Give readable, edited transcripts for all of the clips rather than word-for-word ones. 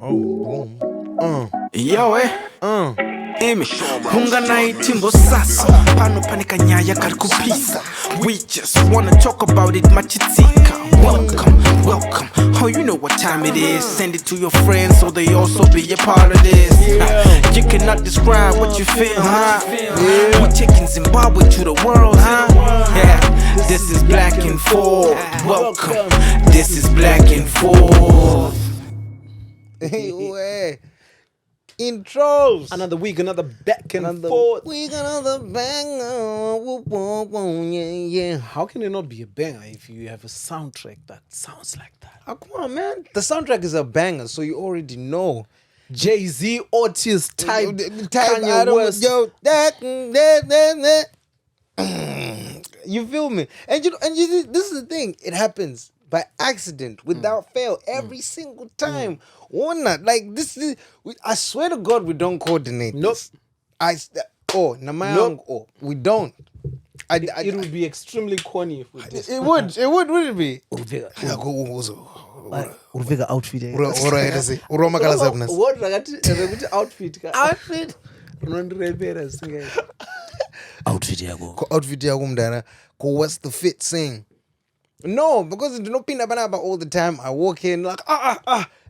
Yo Emi Hungana Timbo Sasso Pano Panika Nyaya Karkupisa. We just wanna talk about it machitika. Welcome. Oh, you know what time it is. Send it to your friends so they also be a part of this. You cannot describe what you feel, huh? We're taking Zimbabwe to the world, huh? Yeah, this is Black and Forth. Welcome. This is Black and Forth. Hey, intros. Another week, another back and forth. Week, another banger. Yeah. How can it not be a banger if you have a soundtrack that sounds like that? Oh, come on, man. The soundtrack is a banger, so you already know. Jay-Z, Otis, type Kanye West. Yo, you feel me? And you see, this is the thing. It happens by accident, without fail, every single time. Not like this is. I swear to God, we don't coordinate. Nope. This. We don't. It would be extremely corny if we did. It would. Wouldn't it be? Urvega outfit. What Outfit. Outfit. Outfit yako mdana. What's the fit sing? No, because you know Pina Banaba all the time. I walk in like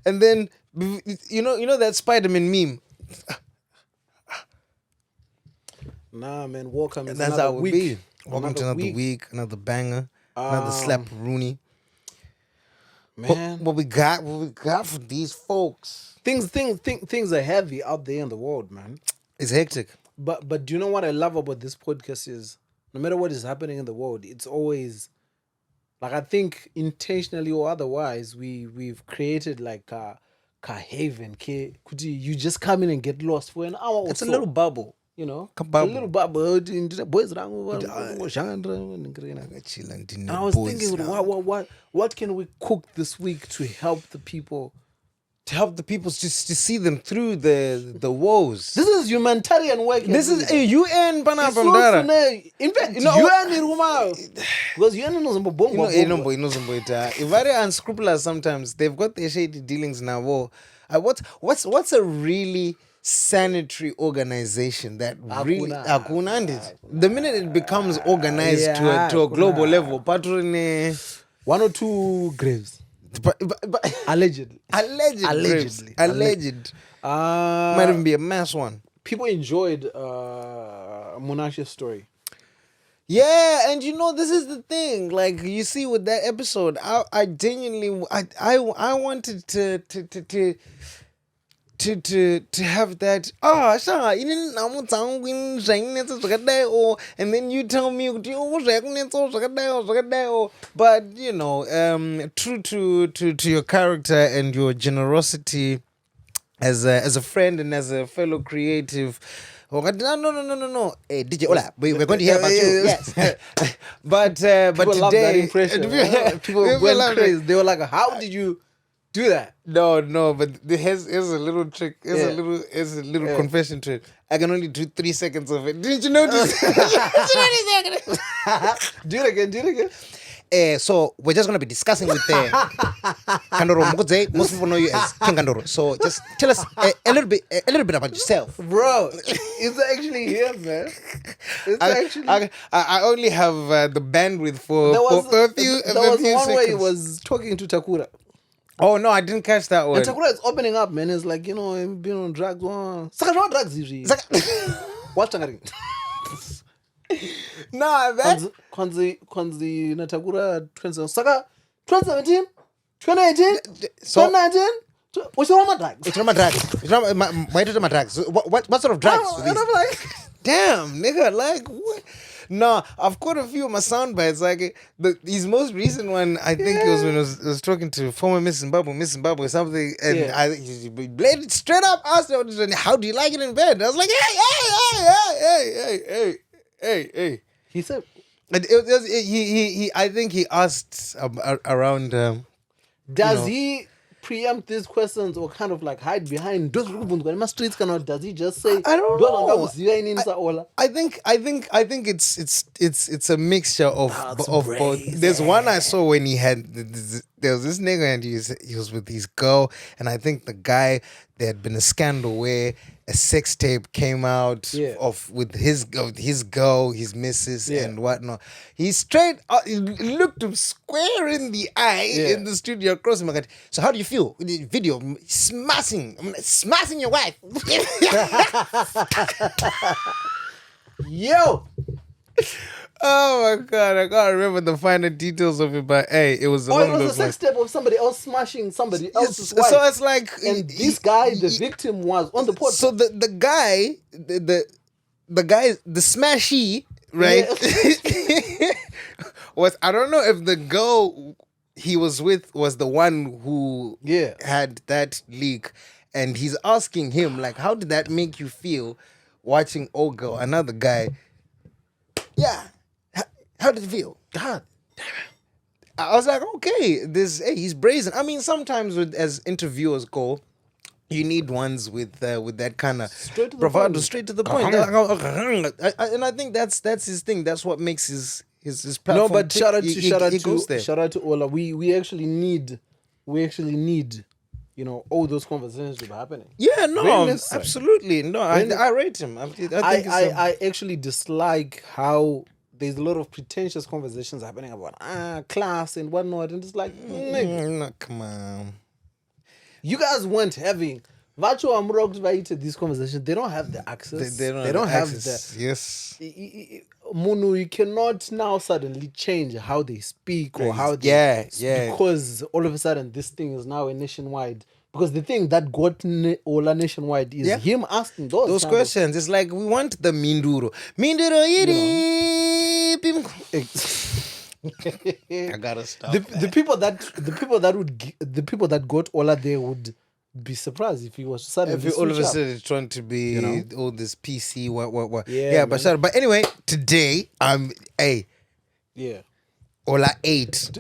and then you know that Spider-Man meme. Nah, man, welcome. And that's how it would be. Welcome to another week, another banger, another slap Rooney. Man, what we got for these folks? Things are heavy out there in the world, man. It's hectic. But do you know what I love about this podcast is no matter what is happening in the world, it's always like I think intentionally or otherwise we've created like a haven. You just come in and get lost for an hour. It's a little bubble. You know, a little bubble. Boys and I was thinking, what can we cook this week to help the people? To help the people to see them through the woes. This is humanitarian work. This is a UN Panapandara. In fact, UN because UN knows about bomb. If very unscrupulous sometimes, they've got their shady dealings now. What's a really sanitary organization that really the minute it becomes organized to a global level, patron 1 or 2 graves. But allegedly. Alleged. Might even be a mass one. People enjoyed Monasha's story. Yeah, and this is the thing. Like you see with that episode, I genuinely I wanted to have that and then you tell me but true to your character and your generosity as a friend and as a fellow creative. No. Hey, DJ Ola, we're going to hear about you. Yes. But people love that today, impression. People went crazy. They were like, "How did you do that?" No, but here's a little trick. Here's a little confession to it. I can only do 3 seconds of it. Didn't you notice? Do it again. So we're just gonna be discussing with Kandoro Mukudze. Most people know you as King Kandoro. So just tell us a little bit about yourself, bro. It's actually here, man. I only have the bandwidth for a few. There was one seconds. where he was talking to Takura. Oh no, I didn't catch that one. And Takura is opening up, man. It's like, I've been on drugs. Saka no drugs usually. What Takari? Nah, that Kwanzi na Takura 2017, 2018, 2019. What's wrong with drugs? It's not my drugs. Why my drugs? What sort of drugs? And I'm like, damn, nigga, like what? No, I've caught a few of my sound bites. Like his most recent one, I think it was when I was talking to former Miss Zimbabwe, something, and he bladed straight up asked me, "How do you like it in bed?" I was like, hey. He said, he I think he asked around. does he preempt these questions or kind of like hide behind those streets cannot? Does he just say? I don't know. I I think it's a mixture of both. There's one I saw when he had there was this nigga and he was with his girl, and I think the guy, there had been a scandal where a sex tape came out with his girl, his missus, and whatnot. He straight he looked him square in the eye in the studio across him. Like, so how do you feel with the video? Smashing your wife. Yo. Oh my God, I can't remember the finer details of it, but hey, it was along it was those a sex tape of somebody else smashing somebody else's wife. So it's like, and this guy, the victim, was on the podcast. So the guy, the guy, the smashy, right? Was, I don't know if the girl he was with was the one who had that leak, and he's asking him like, how did that make you feel watching old girl, another guy? Yeah. How did it feel? God damn it. I was like, okay, he's brazen. I mean, sometimes as interviewers go, you need ones with that kind of bravado, straight to the point. And I think that's his thing. That's what makes his platform. No, but shout out to Ola. We actually need, all those conversations to be happening. Yeah, no, absolutely. No, I rate him. I actually dislike how there's a lot of pretentious conversations happening about class and whatnot, and it's like, no, come on. You guys weren't having virtual amrocked by these conversations. They don't have the access. They don't have the yes. Munu, you cannot now suddenly change how they speak or how they because all of a sudden this thing is now a nationwide. Because the thing that got Ola nationwide is him asking those questions. It's like, we want the Minduro. I gotta stop. The people that got Ola there would be surprised if he was suddenly all of a sudden trying to be all this PC what. Yeah, but anyway, today Ola 8.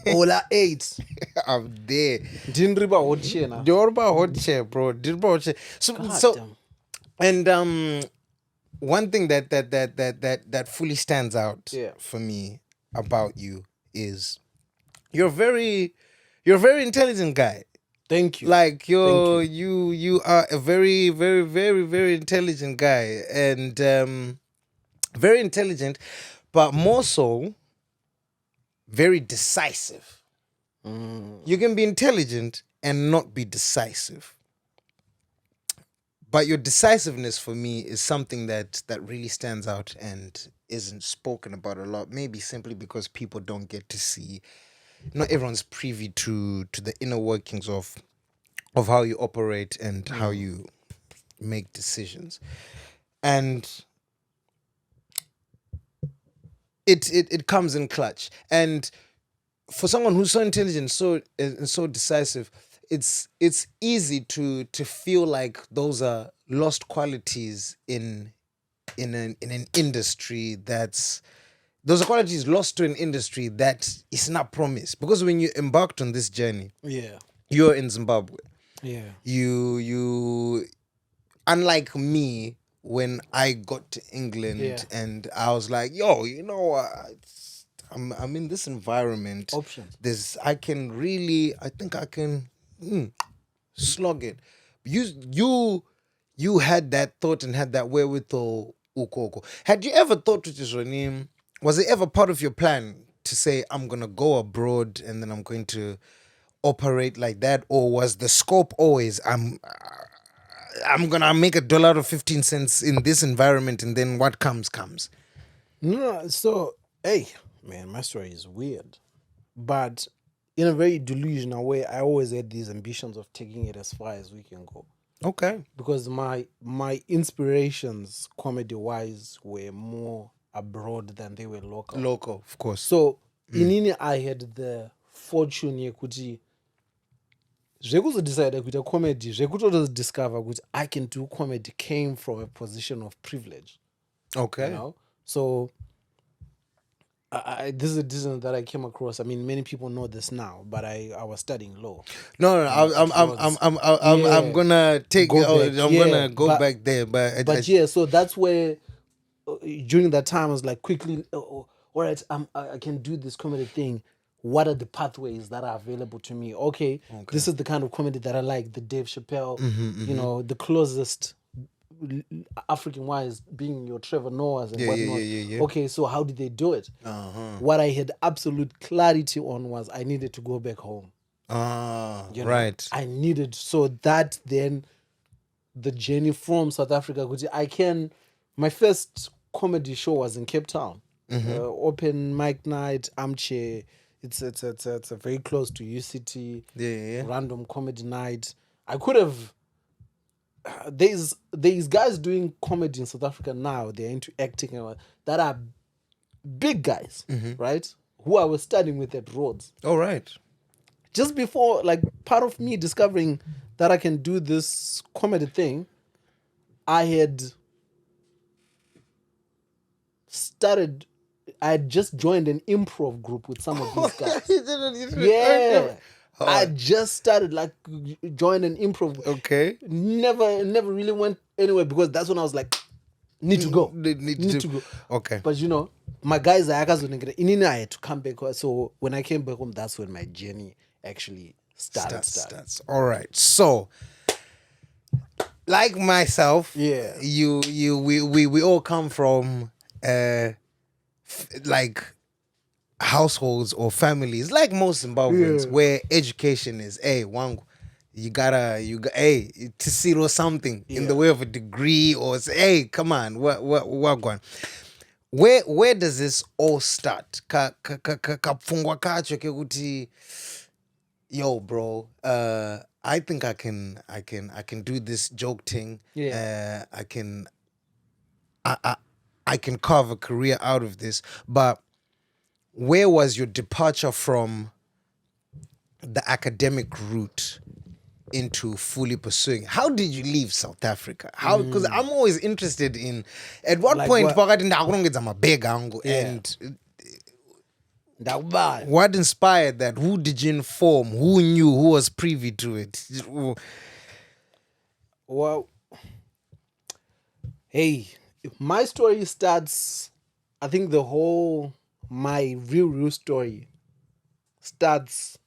Ola 8. I'm there. Dinriba hotche na. Dinriba hotche, bro. Dinriba hotche. So and one thing that fully stands out for me about you is you're a very intelligent guy. Thank you. Like you are a very, very, very, very intelligent guy, and very intelligent, but more so very decisive. You can be intelligent and not be decisive. But your decisiveness for me is something that really stands out and isn't spoken about a lot. Maybe simply because people don't get to see. Not everyone's privy to the inner workings of how you operate and how you make decisions. And it comes in clutch. And for someone who's so intelligent, so decisive, it's easy to feel like those are lost qualities in an industry those are qualities lost to an industry that is not promised. Because when you embarked on this journey, you're in Zimbabwe. Yeah. You unlike me, when I got to England and I was like, yo, I'm in this environment. Options. I think I can slog it. You had that thought and had that wherewithal, Ukoko. Had you ever thought with your name? Was it ever part of your plan to say, I'm going to go abroad and then I'm going to operate like that? Or was the scope always, I'm going to make $1 out of 15 cents in this environment and then what comes? No, so, hey, man, my story is weird. But in a very delusional way, I always had these ambitions of taking it as far as we can go. Okay. Because my inspirations, comedy-wise, were more abroad than they were local. Local, of course. So, inini I had the fortune yekuti zvekuzodecide kuita comedy, zvekutodiscover kuti I can do comedy came from a position of privilege. Okay. So, this is a decision that I came across. I mean, many people know this now, but I was studying law. No, I'm gonna take. Go back, I'm gonna go back there, but yeah, so that's where during that time I was like, quickly, all right, I can do this comedy thing. What are the pathways that are available to me? Okay, this is the kind of comedy that I like. The Dave Chappelle, you know, the closest African wise being your Trevor Noahs and whatnot. Yeah. Okay, so how did they do it? What I had absolute clarity on was I needed to go back home. You know, right. I needed, so that then the journey from South Africa. My first comedy show was in Cape Town. Open mic night, armchair. It's very close to UCT. Yeah. Random comedy night. I could have. There's guys doing comedy in South Africa now. They're into acting and that are big guys, right? Who I was studying with at Rhodes. All right. Just before, like, part of me discovering that I can do this comedy thing, I had just joined an improv group with some of these guys. Yeah. I just started, like, joined an improv. Okay. Never really went anywhere because that's when I was like, need to go. Need to go. Okay. But you know, my guys are in I had to come back. So when I came back home, that's when my journey actually started. All right. So, like myself, Yeah. we all come from like households or families, like most Zimbabweans, where education is wangu. You got to zero something in the way of a degree, or say, come on, what going? Where does this all start? Kapfungwa kacho kekuti, yo, bro, I think I can do this joke thing. Yeah. I can carve a career out of this. But where was your departure from the academic route into fully pursuing? How did you leave South Africa? How? Because I'm always interested in at what Like point what? and what inspired that? Who did you inform? Who knew? Who was privy to it? Well, hey, my story starts, I think my real story starts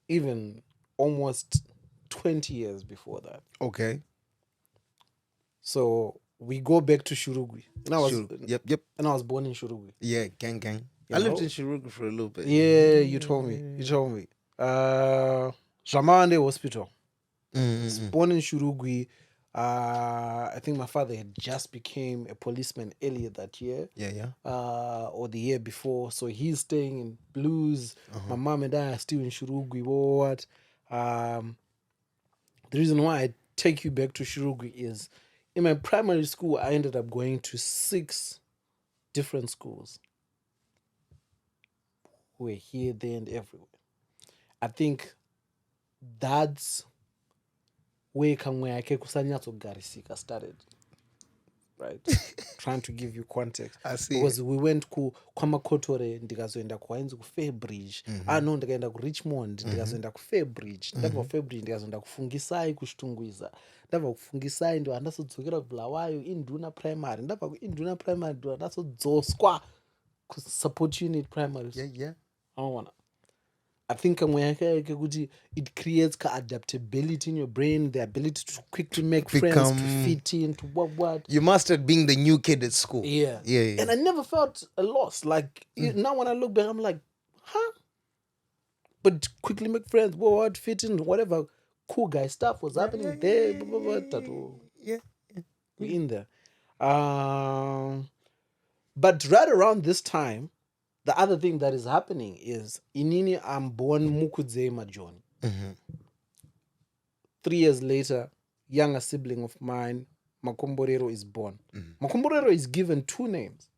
even almost 20 years before that. Okay. So we go back to Shurugwi. Yep. And I was born in Shurugwi. Yeah, gang. I lived in Shurugwi for a little bit. Yeah, you told me. Jamande Hospital. Born in Shurugwi. I think my father had just became a policeman earlier that year. Yeah. Or the year before. So he's staying in Blues. My mom and I are still in Shurugwi. What? The reason why I take you back to Shurugwi is in my primary school, I ended up going to 6 different schools. We're here, there, and everywhere. I think that's where Kamweke Kusanyatsogarisika started. Right? Trying to give you context. I see. Because we went ku Kwamakotore, ndikazoenda kwainzi ku Fairbridge. No, ndikaenda ku Richmond, ndikazoenda ku Fairbridge. Ndabva ku Fairbridge ndikazoenda kufungisai kuShitungwiza. Ndabva kufungisai ndo andazodzokera kuBulawayo Induna Primary. Ndabva ku Induna Primary ndo andazodzoswa ku Support Unit Primary. Yeah. I think it creates adaptability in your brain, the ability to quickly make friends, to fit in, to what. You mastered being the new kid at school. Yeah. And I never felt a loss. Like, now when I look back, I'm like, huh? But quickly make friends, what, fit in, whatever cool guy stuff was happening there. Yeah. We're in there. But right around this time, the other thing that is happening is Inini, I'm born Mukudze Majoni. 3 years later, younger sibling of mine, Makomborero, is born. Makomborero is given 2 names.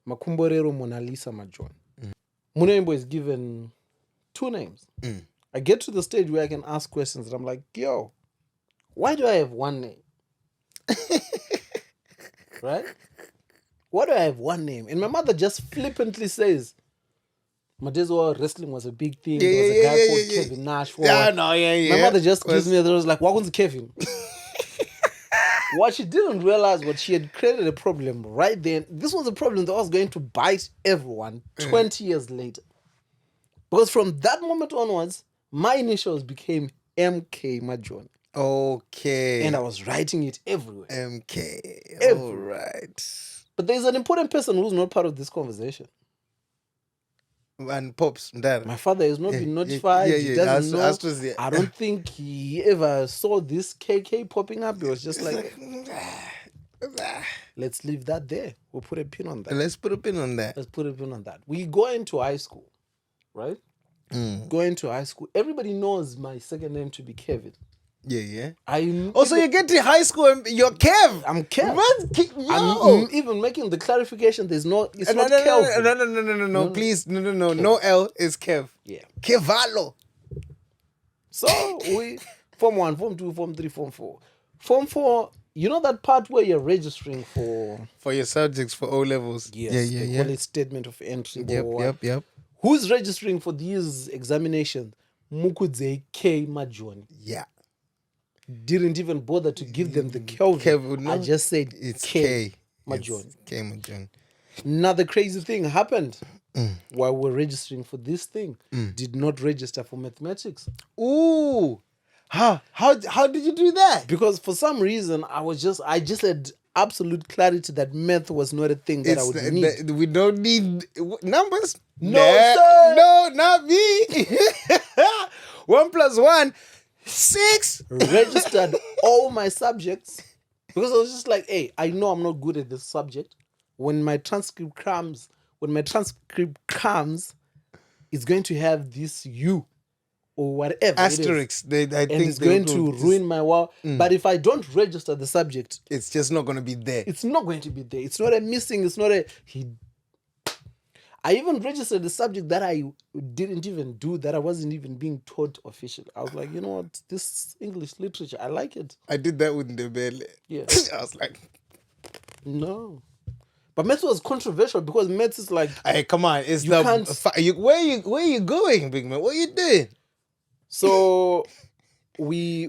Makomborero Mona Lisa Majoni. Munembo is given 2 names. I get to the stage where I can ask questions and I'm like, yo, why do I have 1 name? Right? Why do I have one name? And my mother just flippantly says, Madezo wrestling was a big thing. There was a guy called Kevin Nash. Yeah, no, yeah. My mother just gives me a was like, what was Kevin? What she didn't realize was she had created a problem right then. This was a problem that was going to bite everyone 20 years later. Because from that moment onwards, my initials became MK Majon. Okay. And I was writing it everywhere. MK. Everywhere. All right. But there's an important person who's not part of this conversation. And Pops, Dad. My father has not been notified. He doesn't know. I don't think he ever saw this KK popping up. He was just like, let's leave that there. We'll put a pin on that. Let's put a pin on that. Let's put a pin on that. We go into high school, right? Go into high school. Everybody knows my second name to be Kevin. Yeah. Also, you get to high school and you're Kev. I'm Kev. I'm even making the clarification. It's not Kelvin. No, please. No L is Kev. Yeah. Kevalo. So we Form 1, Form 2, Form 3, Form 4. Form 4, you know that part where you're registering for your subjects for O levels. Yes. Yeah. Call it statement of entry. Yep. Who's registering for these examinations? Mukudze K Majoni. Yeah. Didn't even bother to give them the Kelvin. I just said it's K Majoni. K Majoni. Another crazy thing happened while we're registering for this thing. Did not register for mathematics. Ooh. How did you do that? Because for some reason I just had absolute clarity that math was not a thing that I would need. We don't need numbers. No, sir. No, not me. 1 + 1, 6. Registered all my subjects because I was just like, hey, I know I'm not good at this subject. When my transcript comes, it's going to have this U or whatever Asterisk. I think it's going to ruin my world. But if I don't register the subject, it's just not going to be there. It's not going to be there. It's not a missing. It's not a I even registered the subject that I didn't even do, that I wasn't even being taught officially. I was like, you know what? This English literature, I like it. I did that with Ndebele. Yeah. I was like, no. But maths was controversial because maths is like, hey, come on, it's where you going, big man? What are you doing? So we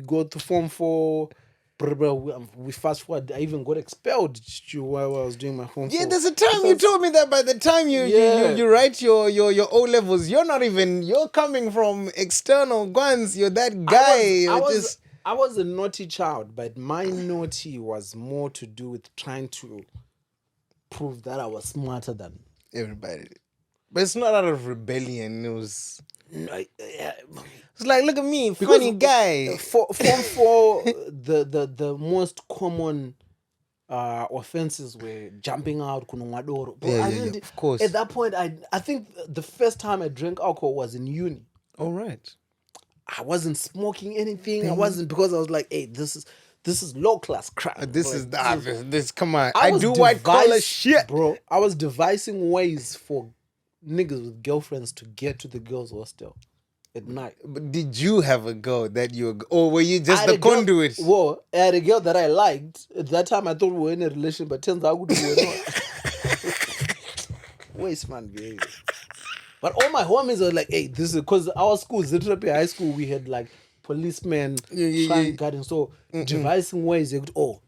go to Form 4. We fast forward. I even got expelled while I was doing my Form 4. Yeah, there's a time you told me that by the time you write your O levels, you're coming from external guns. You're that guy. I was a naughty child, but my naughty was more to do with trying to prove that I was smarter than everybody. But it's not out of rebellion. It was. It's like, look at me, funny guy. Form 4, the most common offenses were jumping out, kunungadoro. Yeah, of course. At that point, I think the first time I drank alcohol was in uni. All right. I wasn't smoking anything. I wasn't, because I was like, hey, this is low class crap. This come on. I do white collar shit, bro. I was devising ways for niggas with girlfriends to get to the girls' hostel at night. But did you have a girl or were you just the conduit? Well, I had a girl that I liked. At that time, I thought we were in a relationship, but turns out we were not. Waste man behavior. But all my homies were like, hey, this is because our school, Zitrapi High School, we had like policemen trying guarding. So devising ways, they could,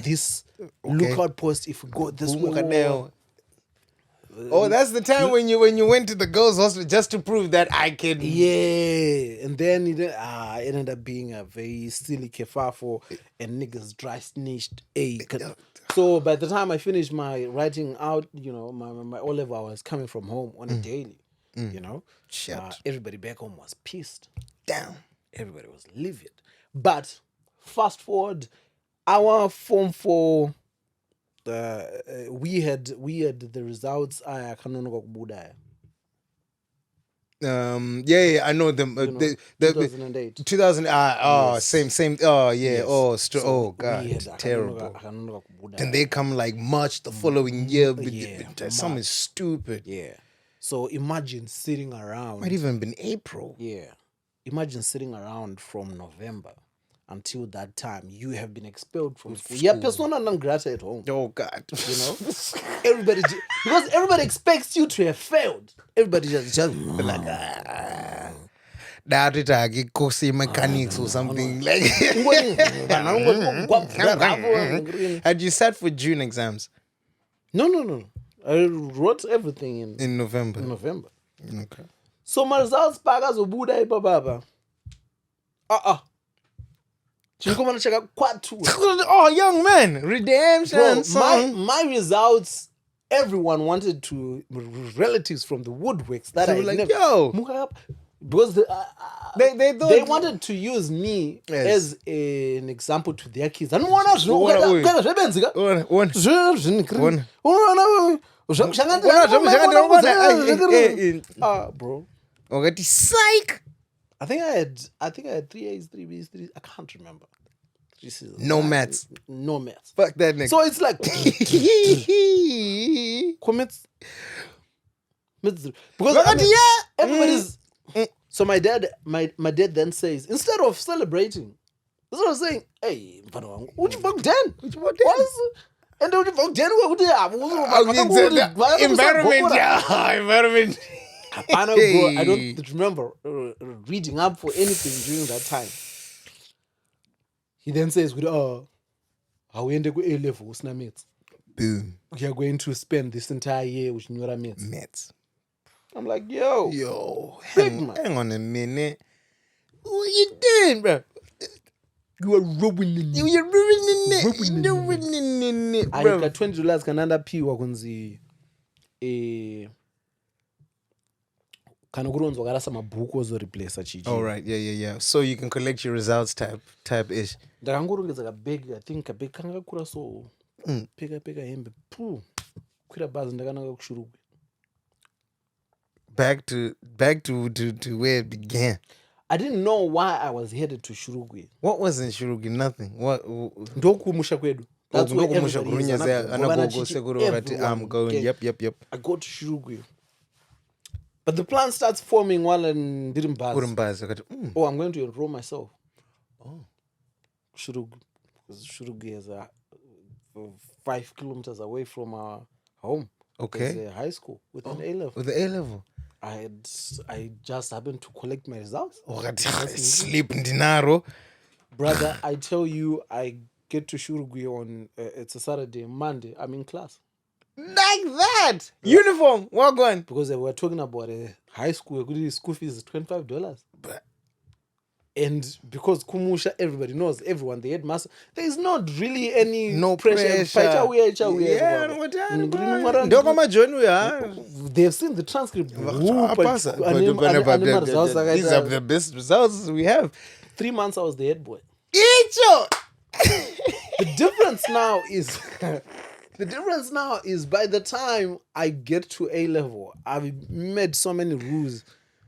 this lookout post, if we go this way. Oh, that's the time when you went to the girls' hostel just to prove that I can. Yeah, and then it ended up being a very silly kefafo and niggas dry snitched. So by the time I finished my writing out, my O level, I was coming from home on a daily. Everybody back home was pissed. Damn, everybody was livid. But fast forward, our Form 4. We had the results. I I know them. 2008. 2000. Yes. Same. Oh yeah. Yes. God, terrible. And they come like March the following year. Something stupid. Yeah. So imagine sitting around. Might even been April. Yeah. Imagine sitting around from November until that time, you have been expelled from school. You're persona non grata at home. Oh God. You know, because everybody expects you to have failed. Everybody just like that it like course mechanics or something like. Had you sat for June exams? No. I wrote everything in November. Okay. So my results pakazobuda ipapa. Oh, young man, redemption. Bro, my results. Everyone wanted to relatives from the woodworks that I like, never, yo, because they thought they wanted to use me as an example to their kids. And bro. Okay, psych. I think I had 3 A's, 3 B's, 3. I can't remember. No maths. Fuck that nigga. So it's like commits. Because I mean, everybody's. So my dad then says, instead of celebrating, instead of saying, "Hey, would you fuck Dan? And then would you fuck Dan? Environment. I don't remember reading up for anything during that time. He then says, how we end up with A level, with mates. Boom. We are going to spend this entire year with Nyora mates. Mates. I'm like, yo, hang on a minute. What you doing, bro? You are ruining it. You're ruining it, I bro. got $20 kananda piwa kunzi kana kuronzwa karasa mabhuku ozoreplace chichi. All right, yeah. So you can collect your results type ish. Ndakangorongedza kabag, I think kabag kanga kakura so peka hembe kwira bhazi ndakananga kushurugwe. Back to where it began. I didn't know why I was headed to Shurugwi. What was in Shurugwi? Nothing. What? Ndokumusha kwedu. That's where everybody is. I'm going. Yep. I go to Shurugwi. But the plan starts forming while I didn't pass. Oh, I'm going to enroll myself. Oh. Shurugwi. Because Shurugwi is 5 kilometers away from our home. Okay. There's a high school with an A level. With the A level. I just happened to collect my results. Sleep dinaro. Brother, I tell you, I get to Shurugwi on it's a Saturday, Monday. I'm in class. Like that. Yeah. Uniform. What going? Because they were talking about a high school. School fees is $25. And because Kumusha, everybody knows everyone, the headmaster, there is not really any pressure. They've seen the transcript. These are the best results we have. 3 months I was the head boy. The difference now is by the time I get to A level, I've made so many rules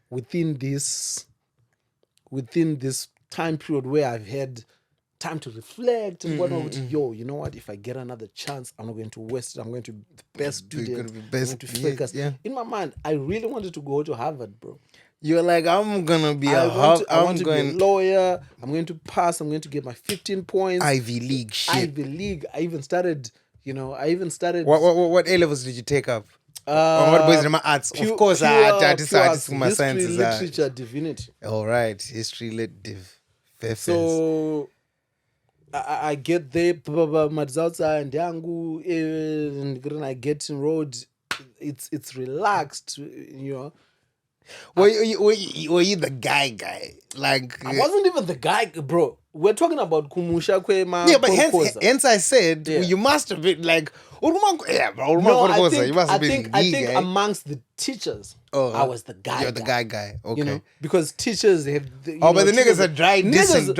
within this time period where I've had time to reflect and whatnot. Yo, you know what? If I get another chance, I'm not going to waste it. I'm going to be the best student. I'm going to focus. Yeah. In my mind, I really wanted to go to Harvard, bro. You're like, I'm gonna be I want to be a lawyer. I'm going to pass. I'm going to get my 15 points. Ivy League shit. Ivy League. I even started. What A levels did you take up? What boys in my arts? Of course, I decided to my sciences. History, literature, divinity. All right, history, lit, div. So I get there. My results are in Yangu, and I get enrolled. It's relaxed, you know. Were you the guy? Like I wasn't even the guy, bro. We're talking about Kumusha Kwema. Yeah, but hence I said you must have been like I think amongst the teachers, I was the guy. You're the guy. Okay. You know, because teachers have. But the niggas are dry dissing.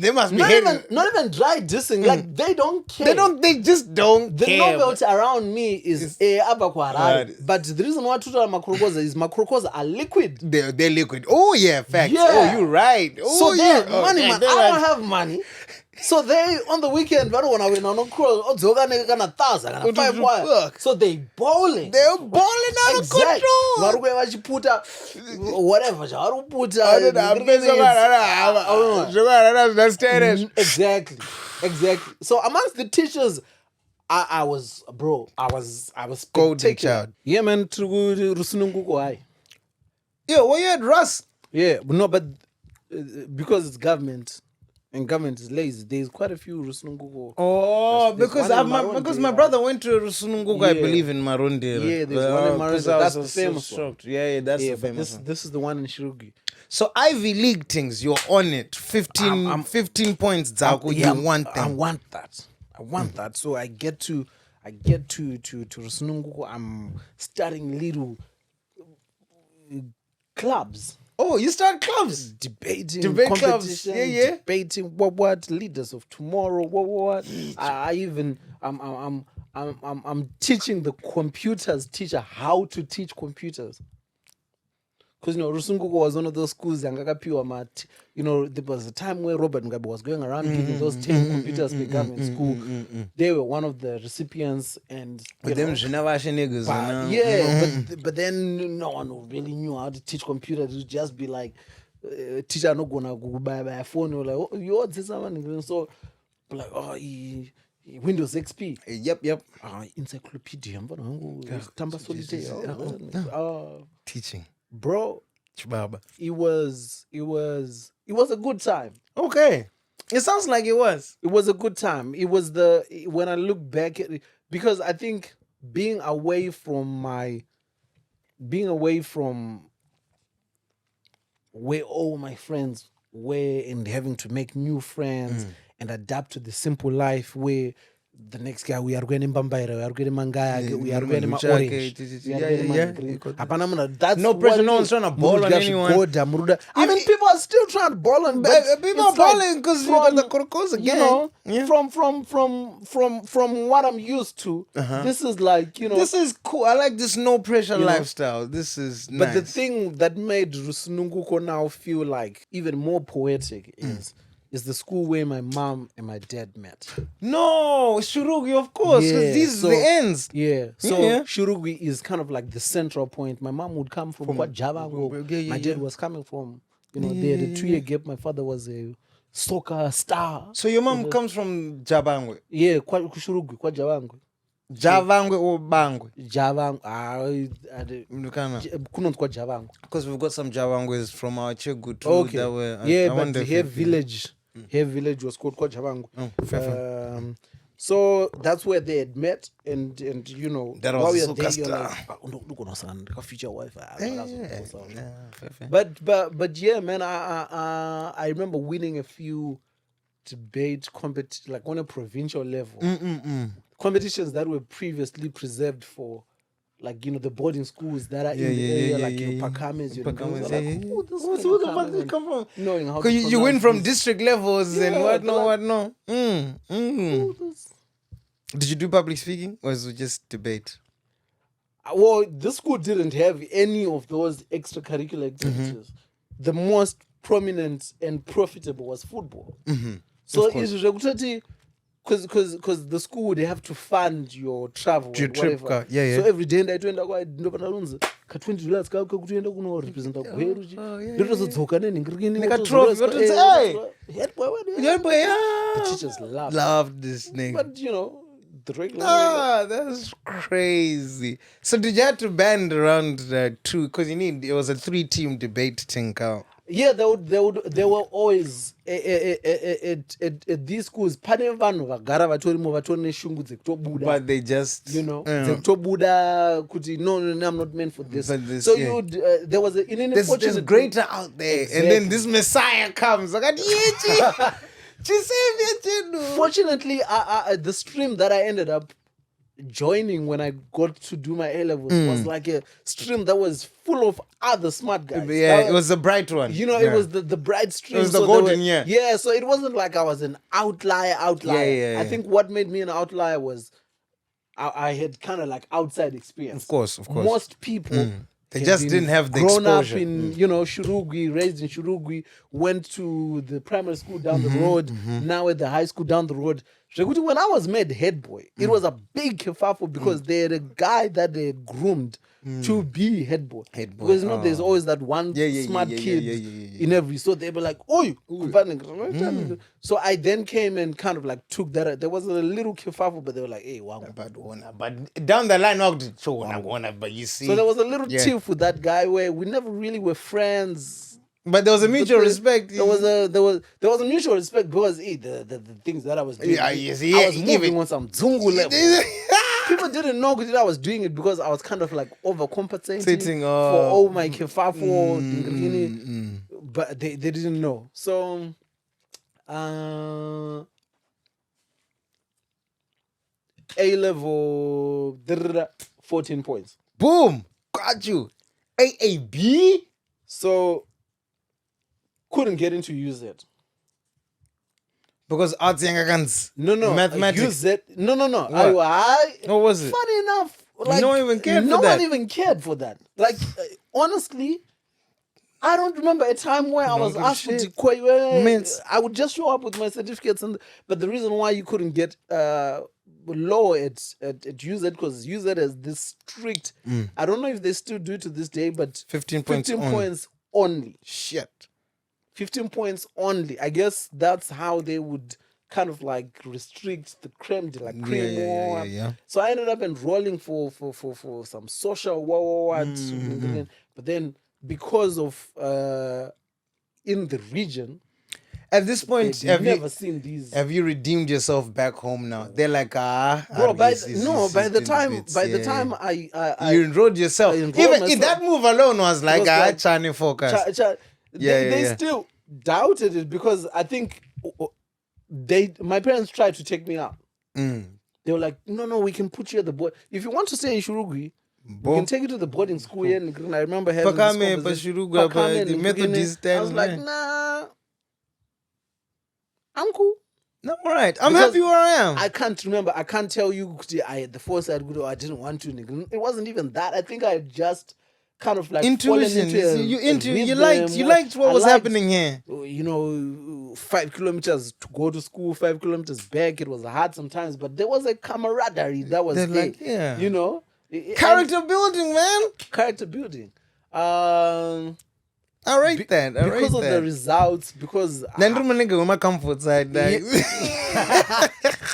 They must be hating. Not even dry dissing. Like they don't care. They just don't care. The novelty around me is abakwarari. But the reason why tuta makrokoza is makrokoza are liquid. They're liquid. Oh yeah, facts. Yeah. Oh, you're right. Oh so yeah. Money, man. I don't have money. So they on the weekend, I don't want to win on cross. Kind of 1,000 and 5 wire. So they bowling. They're balling out of control. Varuke vachiputa whatever. Exactly. So amongst the teachers, I was golden child. Yeah, man. Rusununguko. Yeah, were you at Russ? Yeah, but because it's government. And government is lazy. There's quite a few Rusununguko. Oh, There's because my brother went to Rusununguko, I believe, in Marundi. Yeah, there's one in Marundi. That's the famous one. Yeah, that's the famous one. This is the one in Shirugi. So Ivy League things, you're on it. 15 points, Zaku. You want them. I want that. So I get to Rusununguko. I'm starting little clubs. Oh, you start clubs, Debate clubs, yeah. Debating what leaders of tomorrow, what. I'm teaching the computers teacher how to teach computers. Because Rusunguko was one of those schools there was a time where Robert Mugabe was going around giving those 10 computers to the government school. They were one of the recipients, and but them generation niggas, but then no one really knew how to teach computers. It would just be like teacher not gonna go buy a phone or like, oh, you want this one, so like, oh, Windows XP. Yep. Encyclopedia. Teaching. Bro, it was a good time. Okay, it sounds like it was. It was a good time. It was when I look back at it, because I think being away from where all my friends were and having to make new friends and adapt to the simple life where the next guy we are going to Mbambaira, we are going to Mangaya, we are going to orange. That's no pressure, no one's trying to ball on anyone. I mean, people are still trying to ball on, but people are balling because you got the Korokos again. From what I'm used to, this is like, this is cool. I like this no pressure lifestyle. This is nice. But the thing that made Rusununguko now feel like even more poetic is the school where my mom and my dad met. No, Shurugi, of course, because these are the ends. Yeah. So Shurugi is kind of like the central point. My mom would come from Javango. My dad was coming from, they had a 2-year gap. My father was a soccer star. So your mom comes from Jabangwe? Yeah, Shurugi, kwa Javango. Javangwe or Bangwe? Javang, kwa Javango. Because we've got some Javangwes from our Chegu too. Okay. That were, but her village. Her village was called Javango. Fair. So that's where they had met, and that was a superstar. But yeah, man, I remember winning a few debate competitions, like on a provincial level, competitions that were previously preserved for, like, the boarding schools that are in the area, like your Pakames, who the fuck did come from? Knowing how to you win from district levels and whatnot. Did you do public speaking, or was it just debate? Well, this school didn't have any of those extracurricular activities. The most prominent and profitable was football. So it's because the school would have to fund your travel, your trip car. So every day ndaitoenda ndopanaunzi ka $20 kako kutoenda kuno represent Gweru ndotozodzoka nenhingirikini the teachers loved this nigga. But the regular that's crazy. So did you have to band around two, because it was a 3-team debate thing out? Yeah, they were always at these schools. Pane vanhu vagara vatori neshungu dzekutobuda. But they just dzekutobuda kuti no, I'm not meant for this. So there was there's greater out there, exactly. And then this Messiah comes. Fortunately, the stream that I ended up joining when I got to do my A-levels was like a stream that was full of other smart guys. Yeah, it was the bright one. It was the bright stream. It was the golden year. Yeah, so it wasn't like I was an outlier. Yeah. I think what made me an outlier was I had kind of like outside experience. Of course. Most people They He just had didn't have the grown exposure. up in, Shurugwi, raised in Shurugwi, went to the primary school down the road, now at the high school down the road. Zvekuti, when I was made head boy, it was a big kerfuffle because they had a guy that they groomed to be head boy. Head boy, Because there's always that one smart kid yeah. in every. So they were like, "Oh, So I then came and kind of like took that. There was a little kerfuffle, but they were like, "Hey, wow." But down the line, but you see. So there was a little tiff with that guy where we never really were friends. But there was a mutual respect. There was a mutual respect because the things that I was doing. I was moving on some Zungu level. People didn't know that I was doing it because I was kind of like overcompensating for all my kefafo, but they didn't know. So A level 14 points. Boom! Got you. AAB? So couldn't get into UZ. Because arts yangakans. No. Mathematics. UZ. No. What was it? Funny enough, like no one even cared for no that. one even cared for that. Like honestly, I don't remember a time where I was asked for Mints. I would just show up with my certificates, but the reason why you couldn't get low at UZ because UZ has this strict. I don't know if they still do to this day, but 15 points only. Shit. 15 points only. I guess that's how they would kind of like restrict the creme de la creme. Yeah. So I ended up enrolling for some social but then because of in the region, at this point, have seen these. Have you redeemed yourself back home now? They're like, bro. By the time I you enrolled yourself. Even that move alone was like Chani focus. They still doubted it because I think my parents tried to take me out. They were like, no, we can put you at the board. If you want to stay in Shurugwi, we can take you to the boarding school here. And I remember having this conversation. I was like, nah, I'm cool. No, all right. I'm happy where I am. I can't remember. I can't tell you the first I didn't want to. It wasn't even that. I think I just kind of like intuition. You liked what was happening here. 5 kilometers to go to school, 5 kilometers back. It was hard sometimes, but there was a camaraderie that was there. Like, character building, man. Character building. I rate that. Because of the results. Because nigga with my comfort side.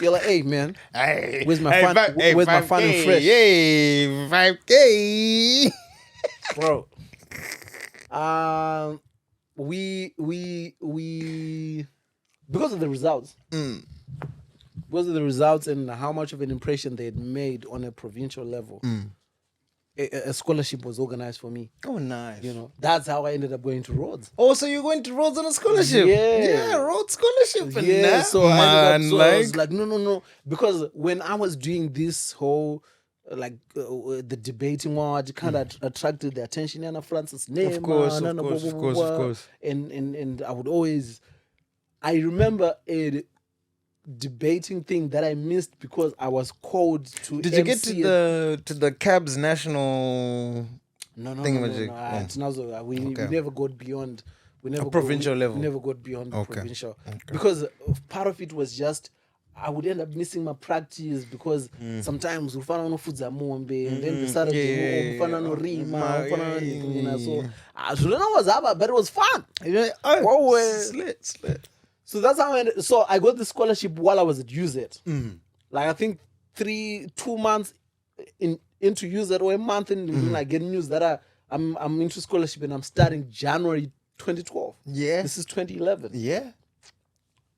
You're like, hey man, where's my fun? Where's my fun and fresh? Yay, 5K. Bro, we because of the results, and how much of an impression they had made on a provincial level, a scholarship was organized for me. Oh, nice. That's how I ended up going to Rhodes. Oh, so you're going to Rhodes on a scholarship? Yeah, Rhodes scholarship. Yeah, so I was like, no, because when I was doing this whole the debating one, it kind of attracted the attention. Anna Francis' name, of course. And I would always. I remember a debating thing that I missed because I was called to. Did you get to the CABS national? No. We never got beyond. We never provincial level. We never got beyond provincial because part of it was just. I would end up missing my practice because sometimes ufana unofudza mombe and then the Saturday ufana no rima so I don't know what's up, but it was fun. Slit. So that's how so I got the scholarship while I was at UZ. Like I think 2 months into UZ or a month in I get news that I'm into scholarship and I'm starting January 2012. Yeah. This is 2011. Yeah.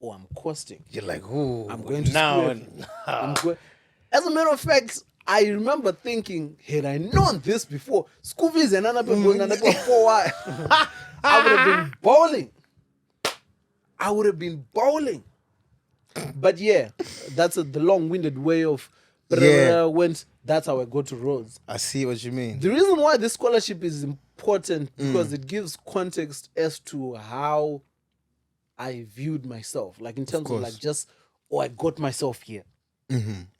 Oh, I'm costing. You're like, oh, I'm going to school. As a matter of fact, I remember thinking, had I known this before, school fees and another people before I would have been bowling. But yeah, that's the long-winded way of that's how I go to Rhodes. I see what you mean. The reason why this scholarship is important because it gives context as to how I viewed myself, like in terms of like just, I got myself here.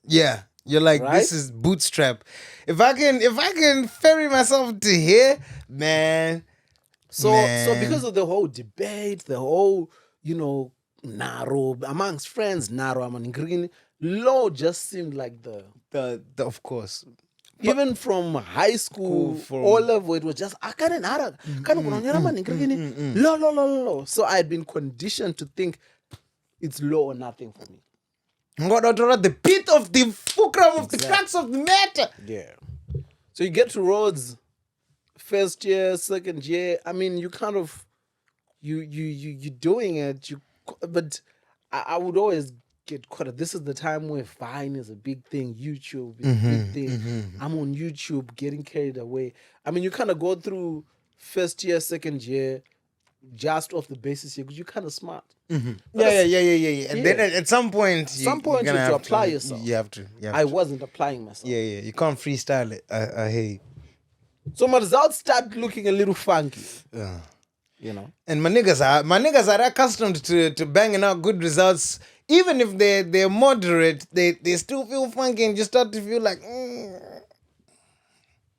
Yeah. You're like, Right? this is bootstrap. If I can ferry myself to here, man. So Man. because of the whole debate, the whole, Naro amongst friends, Naro among law just seemed like the of course. even from high school, From- all level, it was just lo. So I had been conditioned to think it's law or nothing for me. The pit of the fulcrum of the crux of the matter. Yeah. So you get to Rhodes, first year, second year. I mean, you kind of you doing it. But I would always get caught up. This is the time where Vine is a big thing, YouTube is a big thing. I'm on YouTube getting carried away. I mean, you kind of go through first year, second year, just off the basis here because you're kind of smart. Yeah. And then at some point, you have to apply yourself. You have to. I wasn't applying myself. Yeah. You can't freestyle it. I hear you. So my results start looking a little funky. And my niggas are accustomed to banging out good results. Even if they're moderate, they still feel funky and just start to feel like.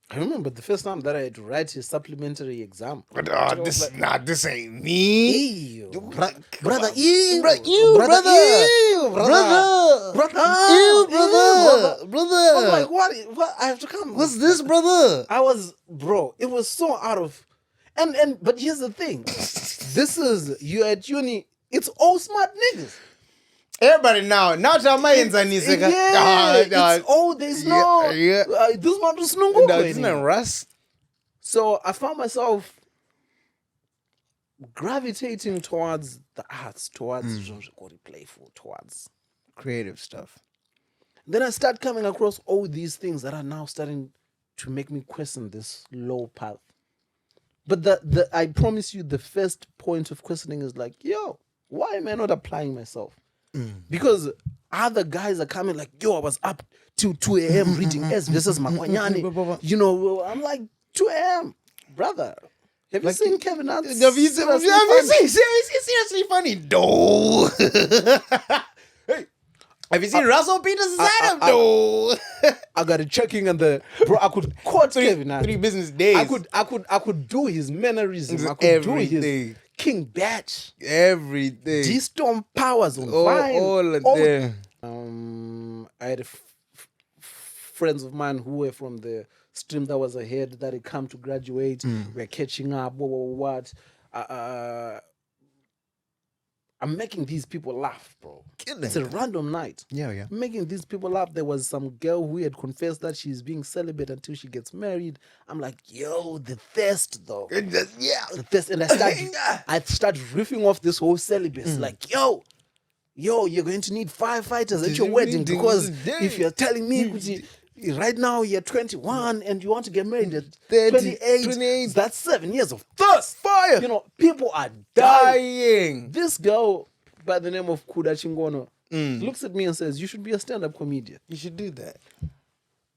I remember the first time that I had to write a supplementary exam. This ain't me. Brother, brother. I'm like, what? I have to come. What's this, brother? It was so out of, but here's the thing. This is, you at uni, it's all smart niggas. Everybody now Tamayen's and he's like, there's no, this one is no isn't it Russ? So I found myself gravitating towards the arts, towards playful, towards creative stuff. Then I start coming across all these things that are now starting to make me question this low path. But I promise you, the first point of questioning is like, yo, why am I not applying myself? Because other guys are coming like, yo, I was up till 2 a.m. reading S versus Makwanyani. I'm like, 2 a.m., brother. Have you seen Kevin Hart? Have you seen seriously funny? No. Hey, have you seen Russell Peters' Adam? No. I got it checking on the bro. I could quote Kevin Hart. 3 business days. I could do his mannerism. I could every do his day. King Batch. Every day. D-Storm Powers on Vine. All of them. I had friends of mine who were from the stream that was ahead that had come to graduate. We're catching up. What? I'm making these people laugh, bro. It's a random night. Yeah. I'm making these people laugh. There was some girl who had confessed that she's being celibate until she gets married. I'm like, yo, the thirst, though. Yeah. The thirst. And I start riffing off this whole celibacy. Like, yo, you're going to need 5 fighters at your wedding because if you're telling me right now you're 21 and you want to get married at 28, that's 7 years of thirst. Fire. People are dying. This girl by the name of Kuda Chingono looks at me and says, you should be a stand-up comedian. You should do that.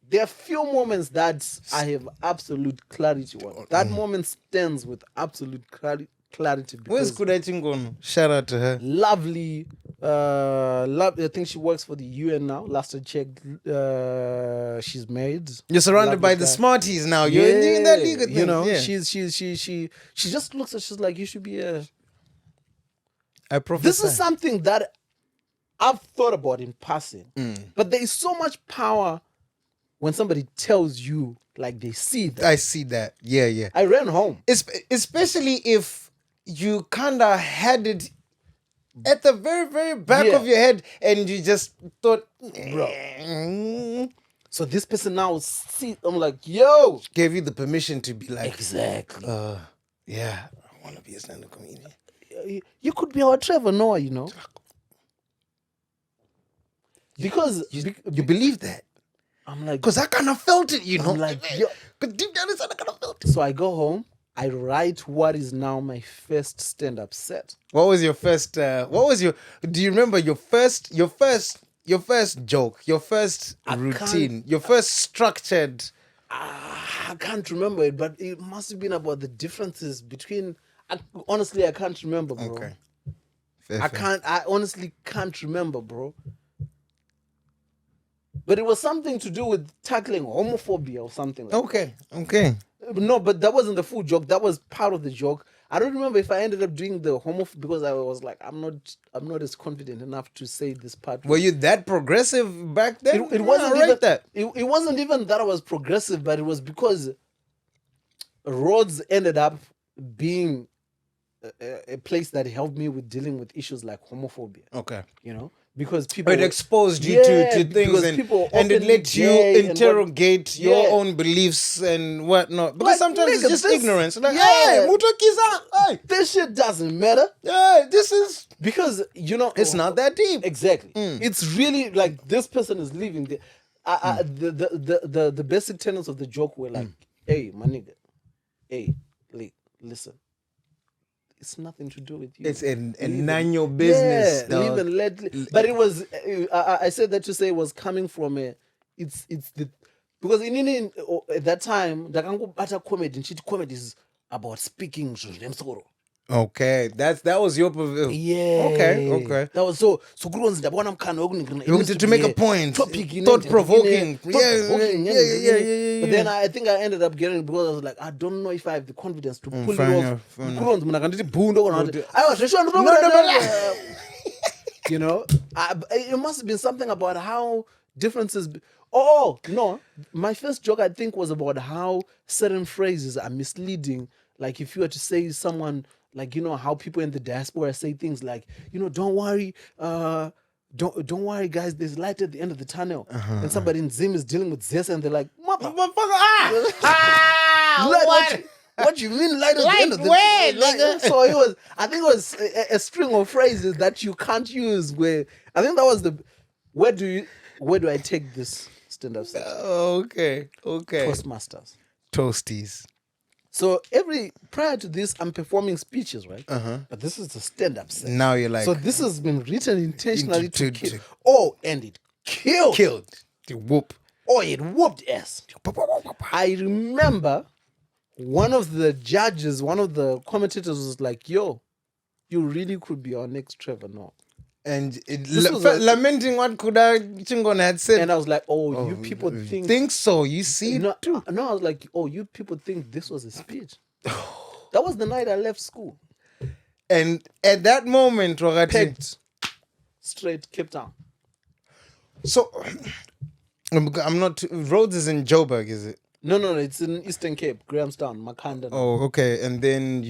There are few moments that I have absolute clarity on. That moment stands with absolute clarity. Where's Kuda Chingono? Shout out to her. Lovely. I think she works for the UN now. Last I checked, she's married. You're surrounded by the smarties now. You're in that league. She just looks at. She's like, you should be a professor. This is something that I've thought about in passing, but there is so much power when somebody tells you, like they see that. I see that. Yeah. I ran home, especially if you kind of had it at the very, very back of your head, and you just thought, bro. So this person now I'm like, yo, gave you the permission to be like, exactly. Yeah, I want to be a stand-up comedian. You could be our Trevor Noah, because you believe that. I'm like, because I kind of felt it, I'm like, yo, because deep down inside I kind of felt it. So I go home. I write what is now my first stand-up set. What was your first? Do you remember your first joke, your first routine, your first structured? I can't remember it, but it must have been about the differences between. Honestly, I can't remember, bro. Okay. I honestly can't remember, bro. but it was something to do with tackling homophobia or something like Okay. Okay. No, but that wasn't the full joke. That was part of the joke. I don't remember if I ended up doing the because I was like, I'm not as confident enough to say this part. Were you that progressive back then? It wasn't right even that. It wasn't even that I was progressive, but it was because Rhodes ended up being a place that helped me with dealing with issues like homophobia. Okay. You know, because people It exposed you to things because and, people and it openly let you gay and interrogate your Yeah. own beliefs and whatnot. Because Like, sometimes it's nigga, just this- ignorance. Like, yeah. hey, Mutokiza, hey, This shit doesn't matter this is, because it's not that deep. Exactly. It's really like this person is living there. The basic tenets of the joke were like, hey, my nigga, hey, listen. It's nothing to do with you. It's a Leave none your business. Yeah, live dog. and let. But it was. I said that to say it was coming from a. It's the because in at that time ndakangobata comedy nchiti comedy is about speaking zvemsoro. Okay, that was your Yeah. Okay. That was so kurunzi ndabaona mukana wekuningirana. You wanted to make a point. Topic Thought-provoking. Yeah. But then I think I ended up getting it because I was like, I don't know if I have the confidence to pull it fair off. enough, fair enough. Kurunzi munhu akanditi bhundo kana kuti aiwa zveshe you know, it must have been something about how differences. Oh no, my first joke I think was about how certain phrases are misleading. Like if you were to say someone, like, you know how people in the diaspora say things like, you know, don't worry, don't worry, guys, there's light at the end of the tunnel. And somebody in Zim is dealing with this, and they're like, motherfucker, what you mean light at the end of the tunnel? So it was, I think it was a string of phrases that you can't use. Where I think that was where do I take this stand-up set? Okay. Toastmasters. Toasties. So prior to this, I'm performing speeches, right? But this is a stand-up set. Now you're like, So this has been written intentionally to to- kill. Oh, and it killed. the whoop. Oh, it whooped ass. I remember one of the judges, one of the commentators was like, yo, you really could be our next Trevor Noah. And was lamenting what Kuda Chingon had said. And I was like, oh, you people think so? You see? No, I was like, oh, you people think this was a speech. That was the night I left school. And at that moment, Rogati, Pegged straight Cape Town. so I'm not. Rhodes is in Joburg, is it? No, it's in Eastern Cape, Grahamstown, Makanda. Oh, okay. And then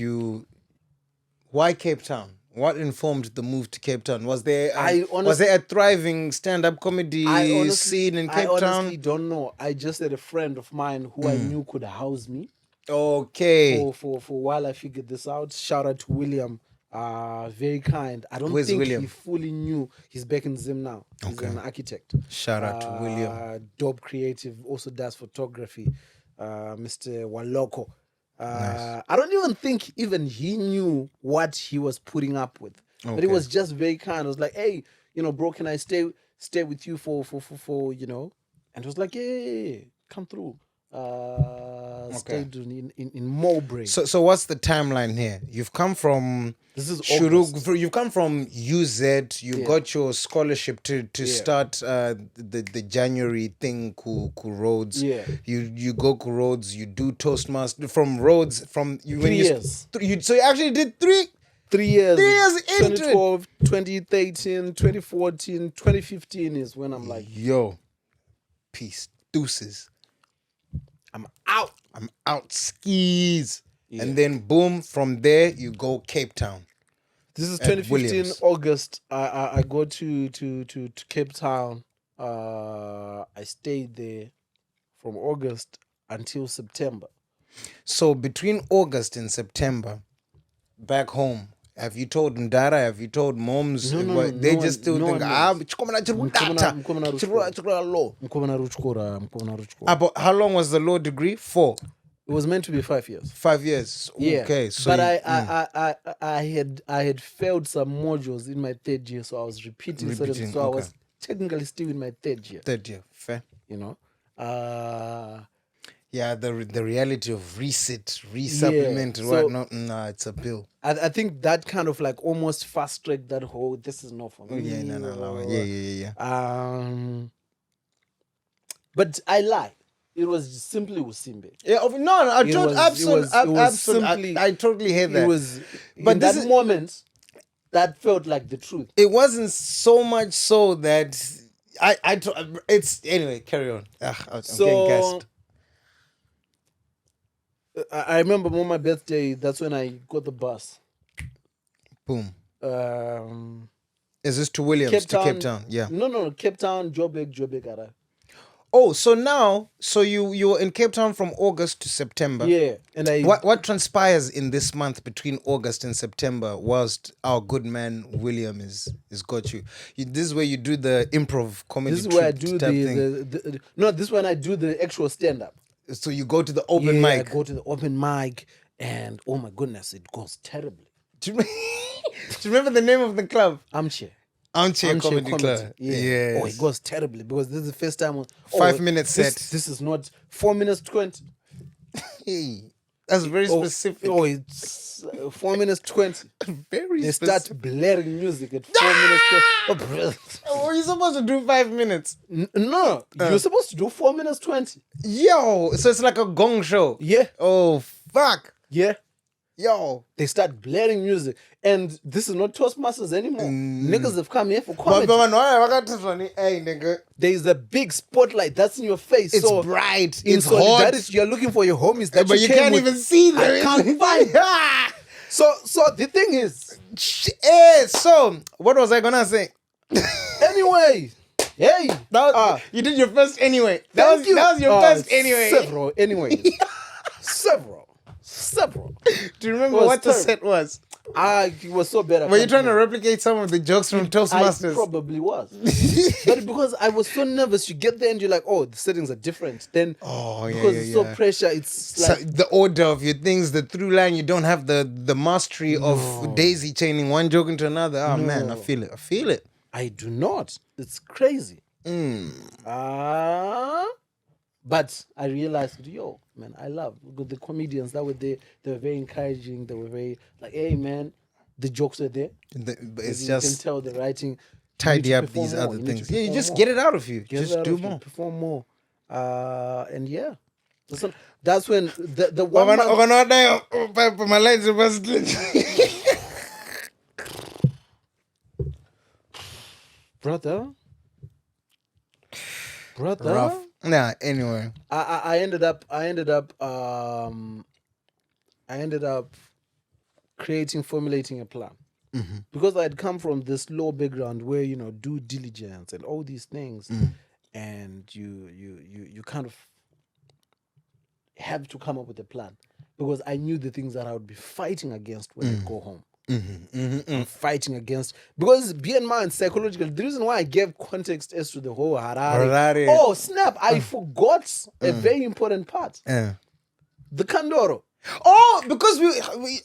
why Cape Town? What informed the move to Cape Town? Was there a thriving stand-up comedy scene in Cape I Town? honestly don't know. I just had a friend of mine who I knew could house me. Okay. For while I figured this out. Shout out to William. Very kind. I don't think William? he fully knew. He's back in Zim now. He's an architect. Shout out to William. Dope creative. Also does photography. Mr. Waloko. Nice. I don't even think even he knew what he was putting up with. But he was just very kind. I was like, hey, you know, bro, can I stay with you for you know? And he was like, yeah, come through. Stayed in Mowbray. So what's the timeline here? You've come from This is Shuruk. You've come from UZ. You got your scholarship to start the January thing. Ku Rhodes. Yeah. You go to Rhodes. You do Toastmaster from Rhodes from you. 3 years. So you actually did 3 years. 3 years into it. 2012, 2013, 2014, 2015 is when I'm like, yo, peace, deuces. I'm out. I'm out skis. And then boom, from there you go Cape Town. This is At 2015 Williams. August. I go to Cape Town. I stayed there from August until September. So between August and September, back home, have you told Ndara? Have you told moms? No, They no just still one- think, no ah, one chikomana chiri Mkomana kudata. Chiri law. Mkomana ruchkora. But how long was the law degree? 4, It was meant to be 5 years. 5 years. Yeah. Okay. So but I had failed some modules in my 3rd year, so I was repeating certain. So I was technically still in my 3rd year. 3rd year, fair. You know. Yeah, the reality of resupplement, so- whatnot. Nah, it's a pill. I think that kind of like almost fast tracked that whole. This is not for me. Yeah, no. Yeah. Um, But I lie. It was simply Usimbe. Yeah, no, I Simply. I totally hate that. It was But in this that is- moment that felt like the truth. It wasn't so much so that it's anyway. Carry on. I'm getting So gassed. I remember on my birthday. That's when I got the bus. Boom. Um, Is this to Williams to Cape Town? Yeah. No, Cape Town, Joburg, Ara. Oh, so now, you were in Cape Town from August to September. Yeah, and I. What transpires in this month between August and September whilst our good man William is got you? This is where you do the improv comedy. This is where I troupe do type the, thing. no. This one I do the actual stand up. So you go to the open I mic. go to the open mic, and oh my goodness, it goes terribly. Do you remember the name of the club? Armchair Comedy Club. Yeah. Yes. Oh, it goes terribly because this is the first time. 5 minutes this, set. This is not 4 minutes 20. Hey, that's very specific. Oh, it's 4 minutes 20. Very They specific. start blaring music at 4 minutes 20. Oh, you're supposed to do 5 minutes. No, you're supposed to do 4 minutes 20. Yo, so it's like a gong show. Yeah. Oh, fuck. Yeah. Yo. They start blaring music. And this is not Toastmasters anymore. Niggas have come here for comedy. Hey, nigga. There's a big spotlight that's in your face. It's so bright. in It's solidarity, hot. you're looking for your homies that But you came can't with. even see them. I can't find. So the thing is, So, what was I gonna say? anyway, hey, You did your first anyway. thank you. That was your first anyway. Several anyway. Several. Do you remember It was what the terrible. set was? It was so bad. Were you trying to replicate some of the jokes from I Toastmasters? probably was. But because I was so nervous, you get there and you're like, oh, the settings are different. Then because it's so pressure, it's So like the order of your things, the through line, you don't have the mastery of daisy chaining one joke into another. Oh man, I feel it. I do not. It's crazy. But I realized, yo, man, I love the comedians that were there. They were very encouraging. They were very like, hey, man, the jokes were there. But it's You just can tell the writing. tidy You need up to perform these more. other You need things. to Yeah, you perform just more. get it out of you. Get Just it out do of you, more. perform more. And yeah, that's when the one month, My legs are busted. brother. Rough. Nah, anyway. I ended up formulating a plan. Because I had come from this low background where, due diligence and all these things, and you kind of have to come up with a plan. Because I knew the things that I would be fighting against when I go home. I'm fighting against, because being mind psychological, the reason why I gave context as to the whole Harare. Oh snap, I forgot a very important part. The Kandoro. Oh, because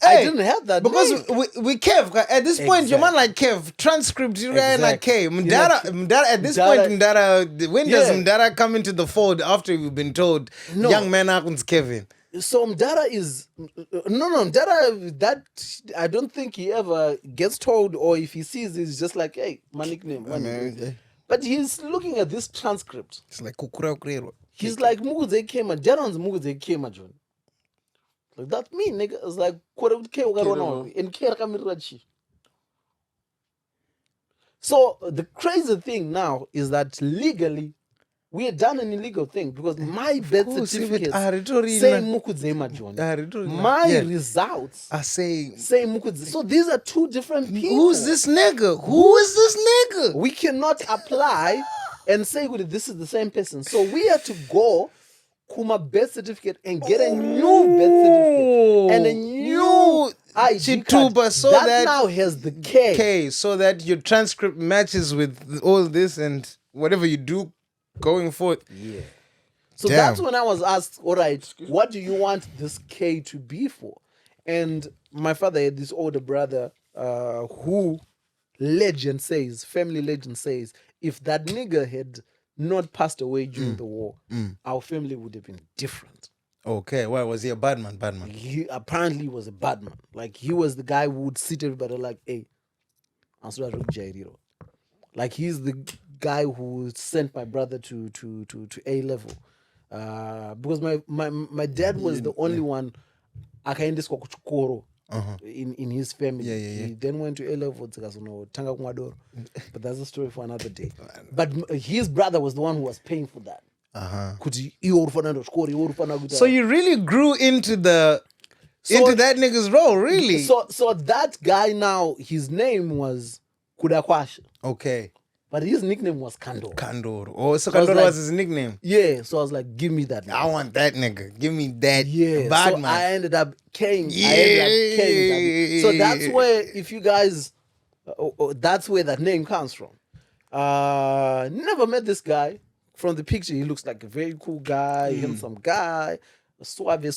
I didn't have that because name. we Kev at this point your man like Kev transcript you guys like K Mdara at this point Mdara, when does Mdara come into the fold after we've been told young man happens Kevin? So Mdara is Mdara, that I don't think he ever gets told, or if he sees it's just like, hey, my nickname. But he's looking at this transcript. It's like Kukura Ukrero. He's like Muguze Kema, Jaron's Muguze Kema John. Like that me, nigga. It's like so the crazy thing now is that legally we had done an illegal thing, because my birth certificate say Mukudzema John. My results are saying Mukudze. So these are two different people. Who's this nigga? Who is this nigga? We cannot apply and say this is the same person. So we had to go Kuma birth certificate and get a new birth certificate and a new ID card so that now has the K. So that your transcript matches with all this and whatever you do going forth. Yeah. So that's when I was asked, all right, what do you want this K to be for? And my father had this older brother who family legend says, if that nigga had not passed away during the war, our family would have been different. Okay, why was he a bad man? He apparently was a bad man. Like, he was the guy who would sit everybody like, hey, like, he's the guy who sent my brother to A level. Because my dad was the only one akaendeswa kuchikoro in his family. He then went to A level tanga kumwadoro. But that's a story for another day. But his brother was the one who was paying for that. So you really grew into that nigga's role, really? So that guy now, his name was Kudakwasha. Okay. But his nickname was Kandoro. Kandoro. Oh, so Kandoro was his nickname. Yeah, so I was like, give me that nigga. I want that nigga. Give me that bad so man. I ended up carrying that. So that's where, if you guys, that's where that name comes from. Never met this guy. From the picture, he looks like a very cool guy, handsome guy, suave.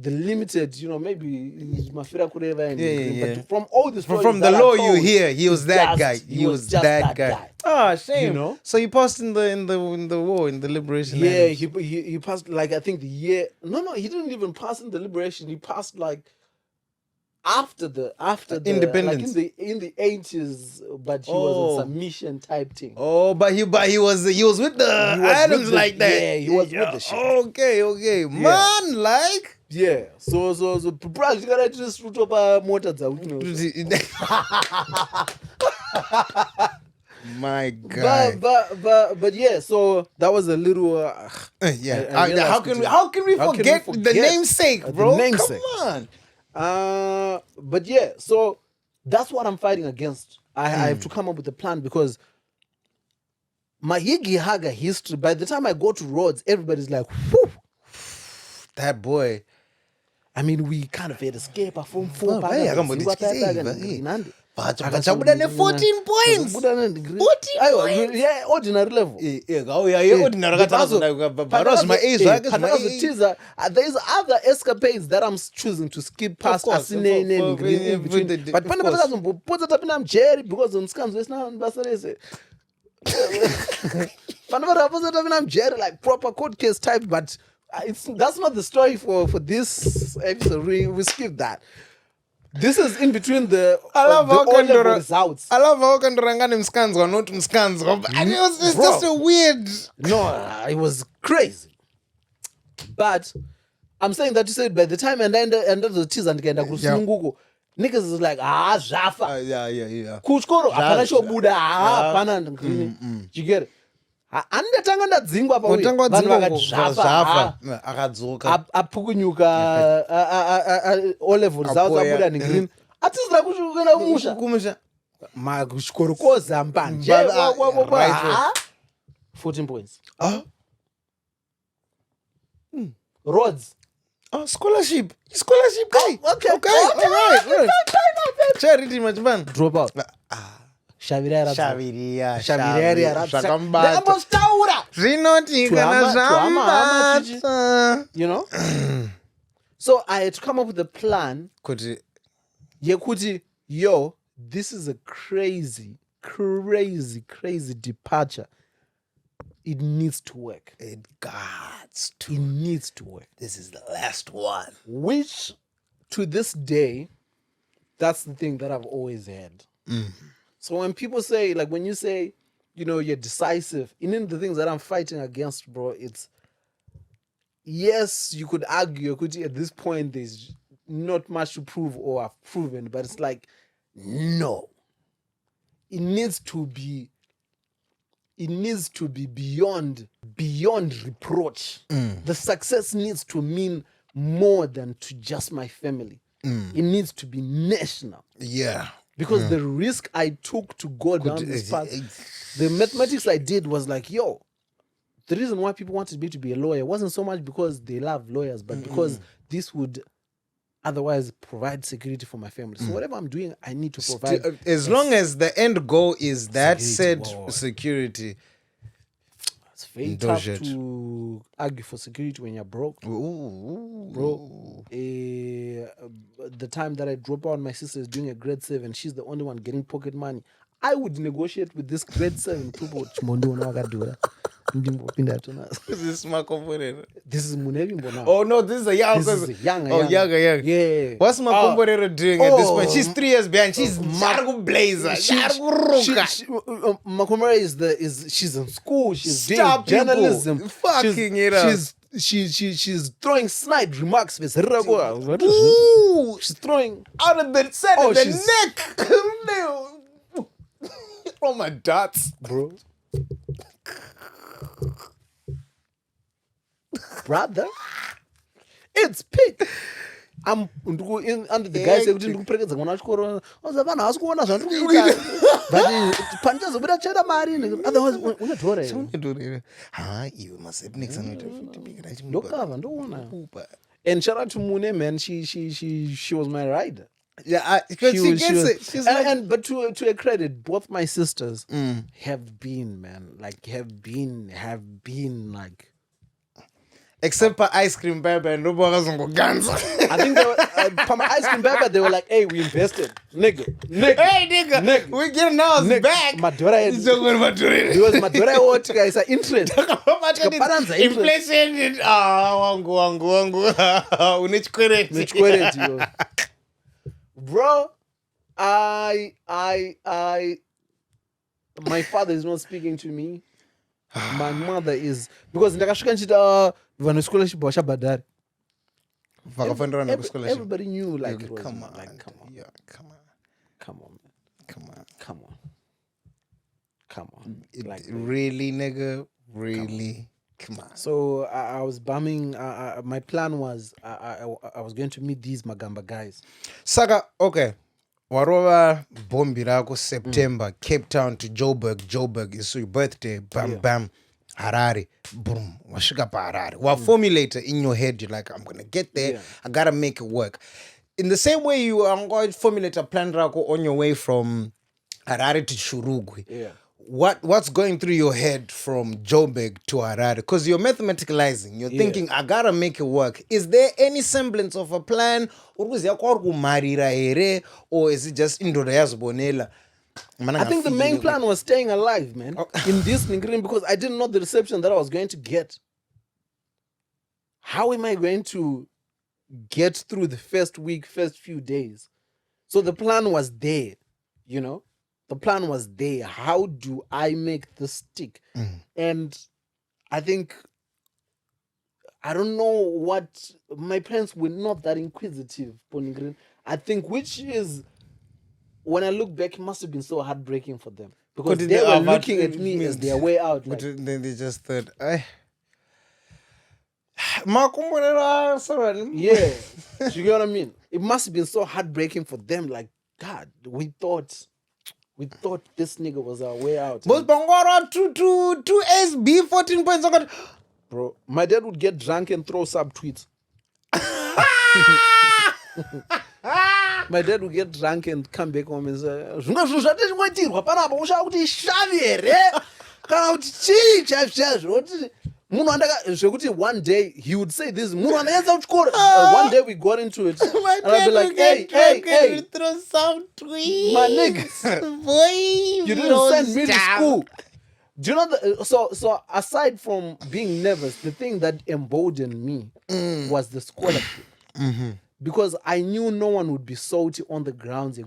The limited, maybe Mafira Kureva and but from all the stories from the law you hear, he was that guy. He was that guy. Ah, shame. So he passed in the war, in the liberation. Yeah, he passed like I think the year. No, he didn't even pass in the liberation. He passed like after the independence, like in the 80s, but he was a submission type thing. Oh, but he was with the Adams like that. Yeah, he was with the shit. Okay, man, like. Yeah, so probably gotta just root up motor. My God. But yeah, so that was a little. How can we forget the namesake, bro? The namesake. Come on. But yeah, so that's what I'm fighting against. I have to come up with a plan because my Higgy Haga history. By the time I go to Rhodes, everybody's like, whew, that boy. I mean, we kind of had escape from 4 But 14 points. 14 yeah, ordinary level. There's other escapades that I'm choosing to skip past. But I'm Jerry because on scans I'm Jerry, like proper court case type, but that's not the story for this episode. We skip that. This is in between the O-level results. I love how Kandoranga Mskanzwa, not Mskanzwa. And it's just a weird. No, it was crazy. But I'm saying that you said by the time and then the teas and Google, niggas is like, Zafa. Yeah. Kuchkoro, Aparasho Buddha, Panan. You get it? Andetanga ndadzingwa vanhu vakadzvafa apukunyuka olevel results abuda negreen atizira kuenda kumusha makuchikoro kozambanje 14 points Rhodes scholarship guy. Okay. All right. Charity machman drop out Shaviriya zvinoti kana zvambata. So I had to come up with a plan yekuti this is a crazy departure. It needs to work. It needs to work. This is the last one. Which to this day, that's the thing that I've always had. So when people say, like when you say, you're decisive, the things that I'm fighting against, bro, it's, yes, you could argue, at this point, there's not much to prove or I've proven, but it's like, no. It needs to be beyond reproach. The success needs to mean more than to just my family. It needs to be national. Yeah. Because the risk I took to go down this path, the mathematics I did was like, the reason why people wanted me to be a lawyer wasn't so much because they love lawyers, but because this would otherwise provide security for my family. So whatever I'm doing, I need to provide. As long as the end goal is that said security. It's very tough to argue for security when you're broke. Bro, the time that I drop out, my sister is doing a grade 7. She's the only one getting pocket money. I would negotiate with this grade 7 people. This is Makomborero. This is Munevimbo now. Oh no, this is a young. This is a younger. Oh, younger. Yeah. What's Makomborero doing at this point? She's 3 years behind. She's Margo Blazer. Makomborero she's in school. She's Stop doing journalism. Fucking it up. She's throwing snide remarks. She's throwing out of the side of the she's- neck. Oh my dots, bro. Brother, it's peak. I'm under the guy saying ndikuperekedza mwana wachikoro oza vanhu hasi kuona zvandiri kuita but pandichazobuda chera mari otherwise unodhora here you must have next ndokava ndoona and shout out to Mune, man. She was my rider. Yeah, because she gets it. She's but to a credit, both my sisters have been, man, like have been like. Except for ice cream baby and nobody ganza. I think they were, for my ice cream baby, they were like, "Hey, we invested, nigga. Hey, nigga, we getting ours back." Madura, it's so good, Madura. Because Madura, what guys are interest. Inflation. Wangu. Unichkwere, yo. Bro, my father is not speaking to me. My mother is, because ndakasvika nchita vanhu scholarship vashabhadhari. Everybody knew like it was come on, like come on. Yeah, come on, man. Come on. Like really, nigga, really. Come on. So I was bumming. My plan was I was going to meet these Magamba guys. Saka, okay. Warova bombi rako September, Cape Town to Joburg is your birthday, bam, Harare, boom, washika pa Harare. Well, formulator in your head, you're like, I'm gonna get there, I gotta make it work. In the same way you are going to formulate a plan rako on your way from Harare to Shurugwi. Yeah. What's going through your head from Joburg to Harare? Because you're mathematicalizing. You're thinking, I gotta make it work. Is there any semblance of a plan? Or is it just Bonela? I think the main plan was staying alive, man. In this Ningrin, because I didn't know the reception that I was going to get. How am I going to get through the first week, first few days? So the plan was there, you know? The plan was there. How do I make this stick? And I think, I don't know what, my parents were not that inquisitive, Ponigrin. I think, which is, when I look back, it must have been so heartbreaking for them. Because they were looking at me as their way out. Like, but then they just thought, yeah. You get what I mean? It must have been so heartbreaking for them. Like, God, we thought this nigga was our way out. But Bangora to SB 14 points. Bro, my dad would get drunk and throw subtweets. My dad would get drunk and come back home and say, one day he would say this. One day we got into it. And I'd be like, hey, throw some tweets. My niggas. Boy, you didn't send me to school. Do you know so aside from being nervous, the thing that emboldened me was the scholarship. Because I knew no one would be salty on the grounds.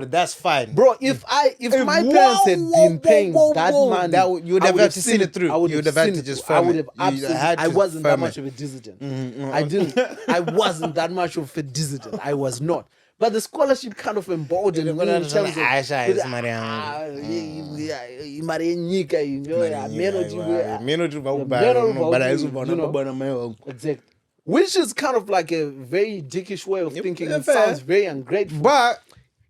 That's fine. Bro, if my parents had been paying that money, you would have had to see it through. You would have had to just firm it. I wasn't that much of a dissident. I wasn't that much of a dissident. I was not. But the scholarship kind of emboldened me in terms of exactly. Which is kind of like a very dickish way of thinking. It sounds very ungrateful. But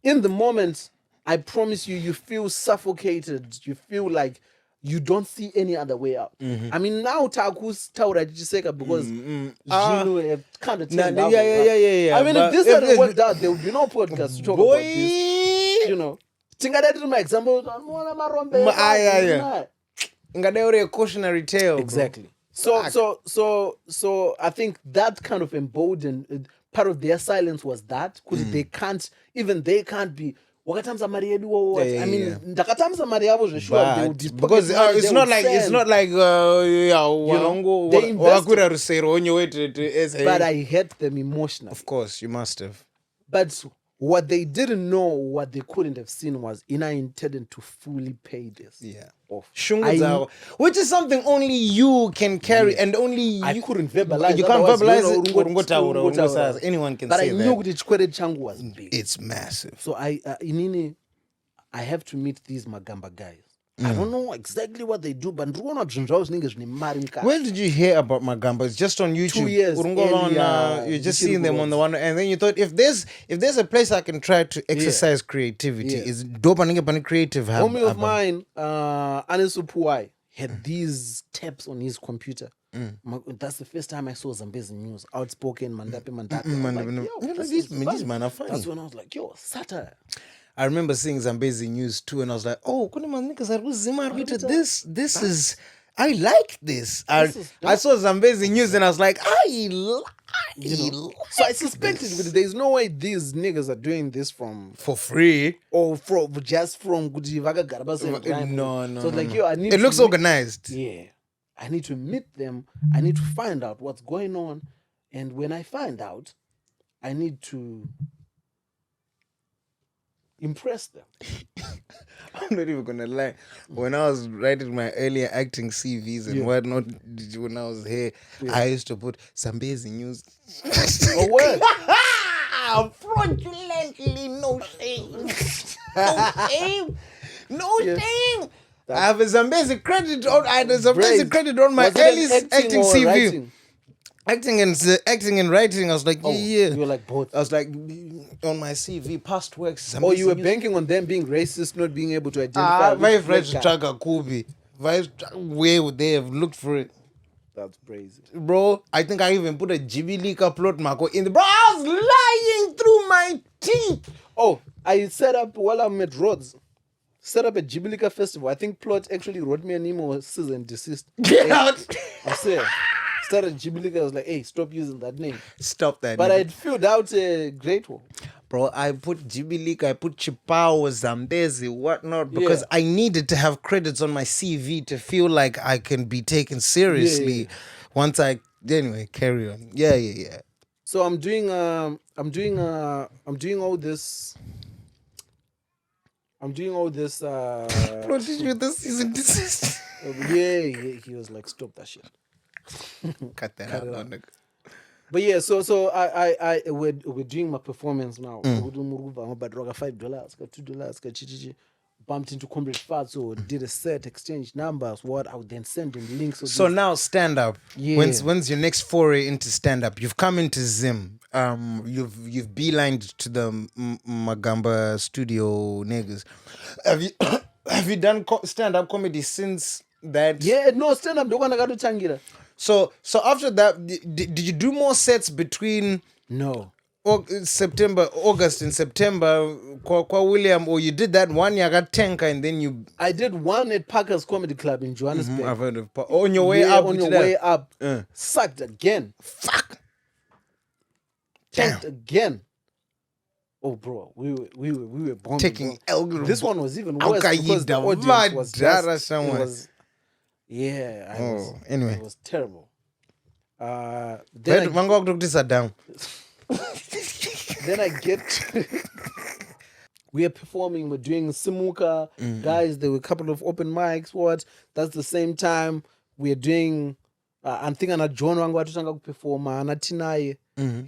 in the moment, I promise you, you feel suffocated. You feel like you don't see any other way out. I mean, now Taku's Taura Jiseka because Gino have kind of turned out. Yeah. I mean, if this hadn't worked out, there would be no podcast to talk about this. You know. My example. A cautionary tale. Exactly. So I think that kind of emboldened part of their silence was that because they can't be wakatamisa mari yedu or what? Yeah, I mean, yeah. ndakatamisa mari yavo zvesure, they would But be because pocket money, it's they not would like send. They invested. wakakwira rusero onye to SA. But I hate them emotionally. Of course, you must have. But what they didn't know, what they couldn't have seen was Ina intended to fully pay this. Yeah. Off. Shungu I, dzavo, which is something only you can carry and only you. I couldn't verbalize. You can't otherwise, verbalize it. urungotaura. Urungotaura. Anyone can but say I that. knew that chikwere changu was big. It's massive. So inini, I have to meet these Magamba guys. I don't know exactly what they do, but where did you hear about Magamba? It's just on YouTube. 2 years earlier, you're just seeing them on the one, and then you thought, if there's a place I can try to exercise creativity, is dope and creative. Homie of mine, Anisu Puai, had these tapes on his computer. That's the first time I saw Zambezi news. Outspoken, Mandape. These men are funny. That's when I was like, yo, satire. I remember seeing Zambezi news too, and I was like, oh, this is, I like this. I saw Zambezi news and I was like, So I suspected there's no way these niggas are doing this for free or just from Gujivaga Garabas. No. So like, yo, I need. It looks organized. Yeah, I need to meet them. I need to find out what's going on, and when I find out, I need to impress them. I'm not even gonna lie. When I was writing my earlier acting CVs and whatnot, when I was here, I used to put Zambezi news. Oh, what? Fraudulently, no shame. No shame. I have a Zambezi credit on. I had a Zambezi credit on my earliest acting CV. Writing? Acting and writing, I was like, yeah. You were like both. I was like, on my CV, past works. Oh, you were banking on them being racist, not being able to identify. Where would they have looked for it? That's crazy. Bro, I think I even put a Jibilika plot marker in the... Bro, I was lying through my teeth. Oh, I set up, while I'm at Rhodes, set up a Jibilika festival. I think Plot actually wrote me an email, cease and desist. Get out. I said... started Jibilika, I was like, hey, stop using that name. Stop that. But I'd filled out a great one. Bro, I put Jibilika, I put Chipao, Zambezi, whatnot, because I needed to have credits on my CV to feel like I can be taken seriously once I... Anyway, carry on. Yeah. So I'm doing all this... Bro, did you the season desist? He was like, stop that shit. Cut that out. But yeah, so we're doing my performance now. But $5, $2, bumped into Comrade Fat, so did a set, exchange numbers. What I would then send him links. So now stand up. Yeah. When's your next foray into stand up? You've come into Zim. You've beelined to the Magamba studio niggas. Have you done stand up comedy since that? Yeah, no stand up. So after that, did you do more sets between? No. August and September, Kwa William, or you did that one year at Tenka and then you... I did one at Parker's Comedy Club in Johannesburg. I've heard of on your way up. On your way up. Sucked again. Fuck. Tanked again. Oh, bro, we were bombing, taking bro. This one was even worse because the audience was just... Anyway. It was terrible. Then I get we are performing, we're doing Simuka, guys, there were a couple of open mics, that's the same time we're doing I'm thinking John Wangwatanga perform Tinai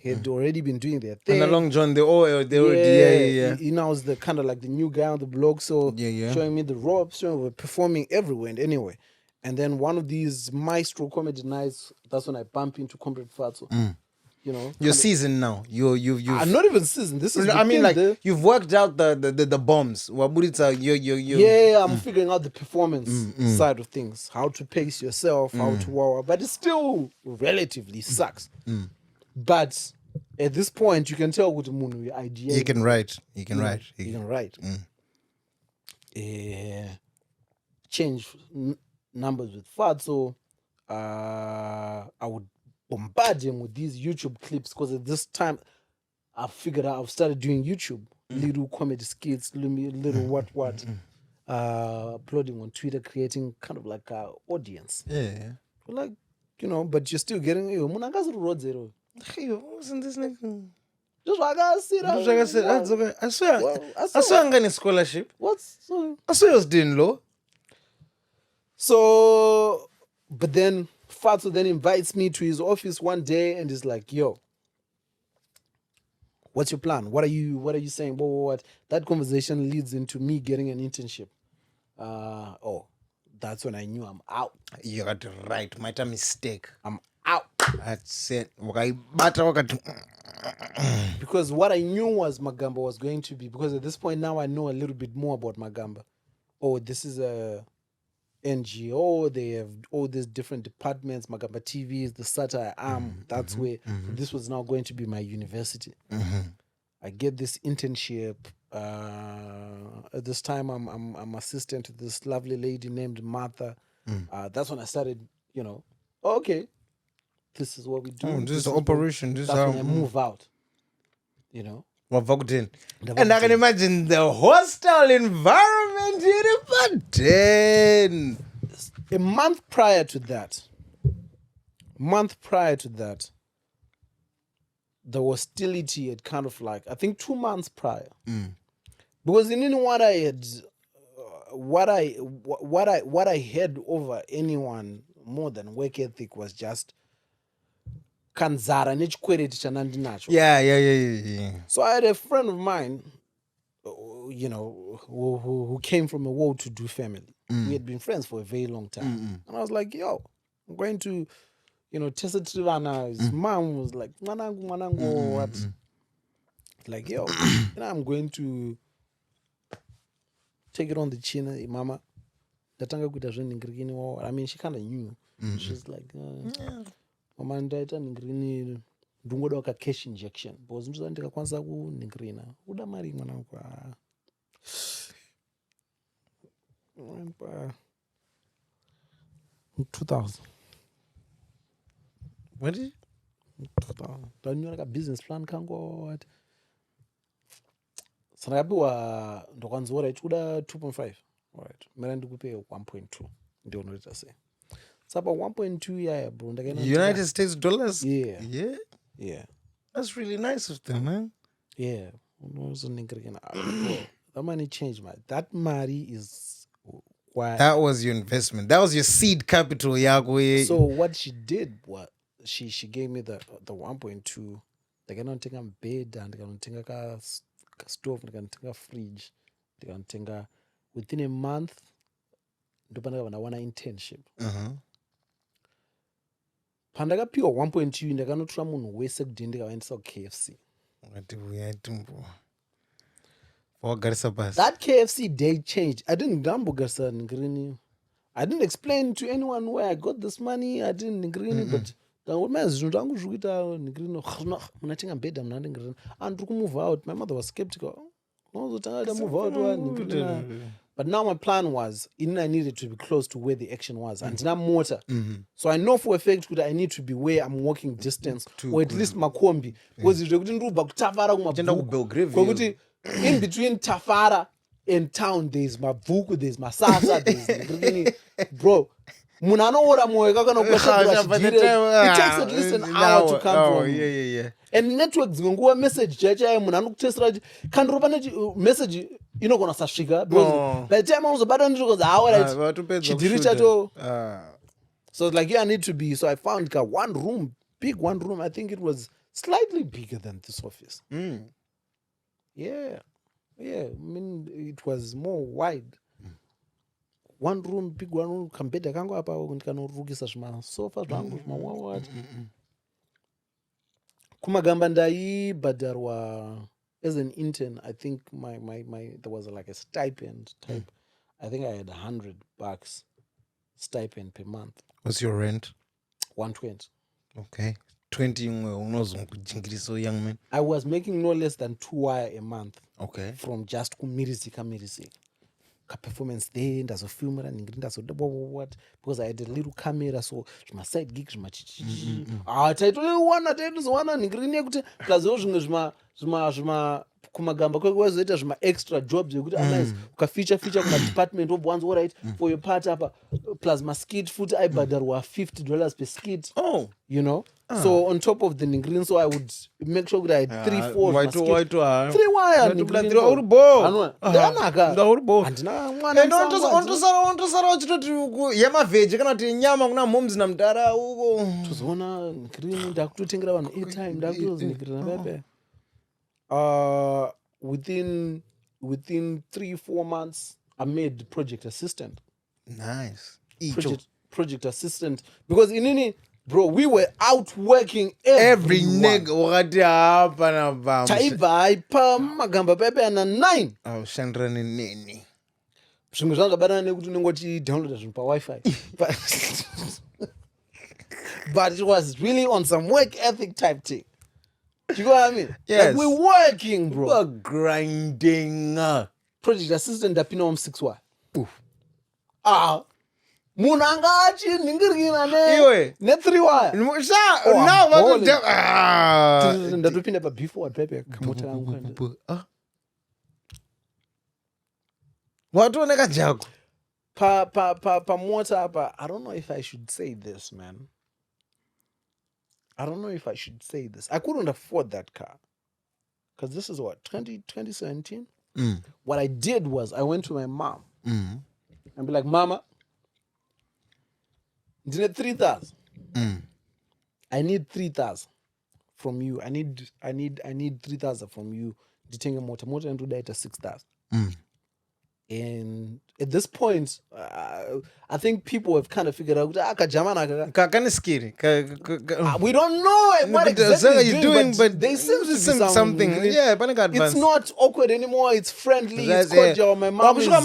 had already been doing their thing. And along John, they already he now is the kind of like the new guy on the blog, so showing me the ropes, we're performing everywhere and anyway. And then one of these maestro comedy nights, that's when I bump into Comrade Fatso. You know, you're seasoned now. I'm not even seasoned. This is. I mean, like you've worked out the bombs. Yeah, I'm figuring out the performance side of things, how to pace yourself, how to wow, but it still relatively sucks. But at this point, you can tell with the idea. You can write. You can write. Change numbers with Fatso. I would bombard him with these YouTube clips because at this time I've started doing YouTube little comedy skits, little what, uploading on Twitter, creating kind of like a audience. Yeah. Like, but you're still getting Hey, wasn't this nigga? just like I said. Just like I said, that's okay. I swear I'm getting scholarship. What's I swear I was doing law. so? But then Fatu then invites me to his office one day and is like, "Yo, what's your plan? What are you saying? What? That conversation leads into me getting an internship. That's when I knew I'm out. You got it right. My time mistake. I'm out. That's it. Because what I knew was Magamba was going to be, because at this point now I know a little bit more about Magamba. Oh, this is a NGO. They have all these different departments. Magamba TV is the satire arm. That's where this was now going to be my university. I get this internship. At this time, I'm assistant to this lovely lady named Martha. That's when I started, okay, this is what we do. This is the operation. This is That's how when I move out. And I can imagine the hostile environment here in A month prior to that, the hostility had kind of like, I think 2 months prior. Because in what I had, what I had over anyone more than work ethic was just kanzara nechikwereti chanandinacho. Yeah. So I had a friend of mine, who came from a well-to-do family. We had been friends for a very long time. And I was like, yo, I'm going to, Tessa Trivana. His mom was like, manangu, what? Like, yo, I'm going to take it on the chin, mama. I mean, she kind of knew. She's like, mama, ndaita ningrini ndungoda waka cash injection. Because ndika kwanza ku ningrina. Uda mari mwanangu. 2000. What did you? 2000. Don't you like a business plan kango what? Sanapiwa ndokwanzora ichuda 2.5. Alright. Mera ndikupe 1.2. Ndio unoita say. Sapa 1.2 yeah, bro. United States dollars? Yeah. Yeah. That's really nice of them, man. Yeah. That money changed, man. That money is why. That was your investment. That was your seed capital, Yagwe. So what she did was she gave me the 1.2. They can take a bed and they can take a stove, they can take a fridge, they can take a within a month. Ndopanda when I want an internship. Pandakapiwa 1.2 ndakanotora munhu wese kudini ndikaendesa KFC. That KFC day changed. I didn't explain to anyone where I got this money. I didn't but move out. My mother was skeptical. Move out. But now my plan was, I needed to be close to where the action was. And now mortar. So I know for a fact that I need to be where I'm walking distance. Or at least Makombi. Because in between Tafara and town, there's Mavuku, there's Masasa, there's bro. It takes at least an hour to come from. Yeah. And networks go message jaja message gonna sashika because by the time I was about to hour so like I need to be, so I found one room, big one room. I think it was slightly bigger than this office. Yeah. I mean, it was more wide. One room, big one room, kambeda kango apa ndikanurukisa zvima sofa zvangu zvima kumagamba ndaibhadharwa as an intern. I think my there was like a stipend type. I think I had $100 stipend per month. What's your rent? 120. Okay. 20 young man. I was making no less than 2 wire a month. Okay. From just kumirisi. Performance day, there's a film what because I had a little camera, so my side gigs title one ningrini kuti plus kumagamba kwekwazoita zvima extra jobs yekuti nice ukafeature kuma department wobva wanzi alright for your part apa plus maskit futi aibhadharwa $50 per skit. Oh. You know, so on top of the ningrin, so I would make sure that I had 3 4 white 3 wire ningrin. ondosara uchitoti yemavheji kana kuti nyama kuna moms namdara uko tozoona ningrin ndakutotengera vanhu airtime ndakutoziningirira pepe. Within 3-4 months I made project assistant. Nice. Project assistant because inini bro, we were out working every nigga wakati hapa na bamba taibva aipa magamba pepe ana 9 aushandirane neni zvimwe zvangabatana nekuti unengoti downloada zvinhu pawifi but it was really on some work ethic type thing. Do you know what I mean? Yes. Like we're working, bro. We're grinding. Project assistant ndapinda mu 6 wire. Munhu anga achiningirira ne 3 wire. Ndatopinda pa before pepe kamota yangu. Watooneka jako. Pa mota apa, I don't know if I should say this, man. I don't know if I should say this. I couldn't afford that car. Because this is what, 2017? What I did was I went to my mom and be like, Mama, I need 3,000. I need 3,000 from you. I need 3,000 from you. Ditenge motor and do that at 6,000. And at this point, I think people have kind of figured out. We don't know what exactly he's doing, but there seems to be something. Yeah, it's not awkward anymore. It's friendly. It's cordial. My mom is, I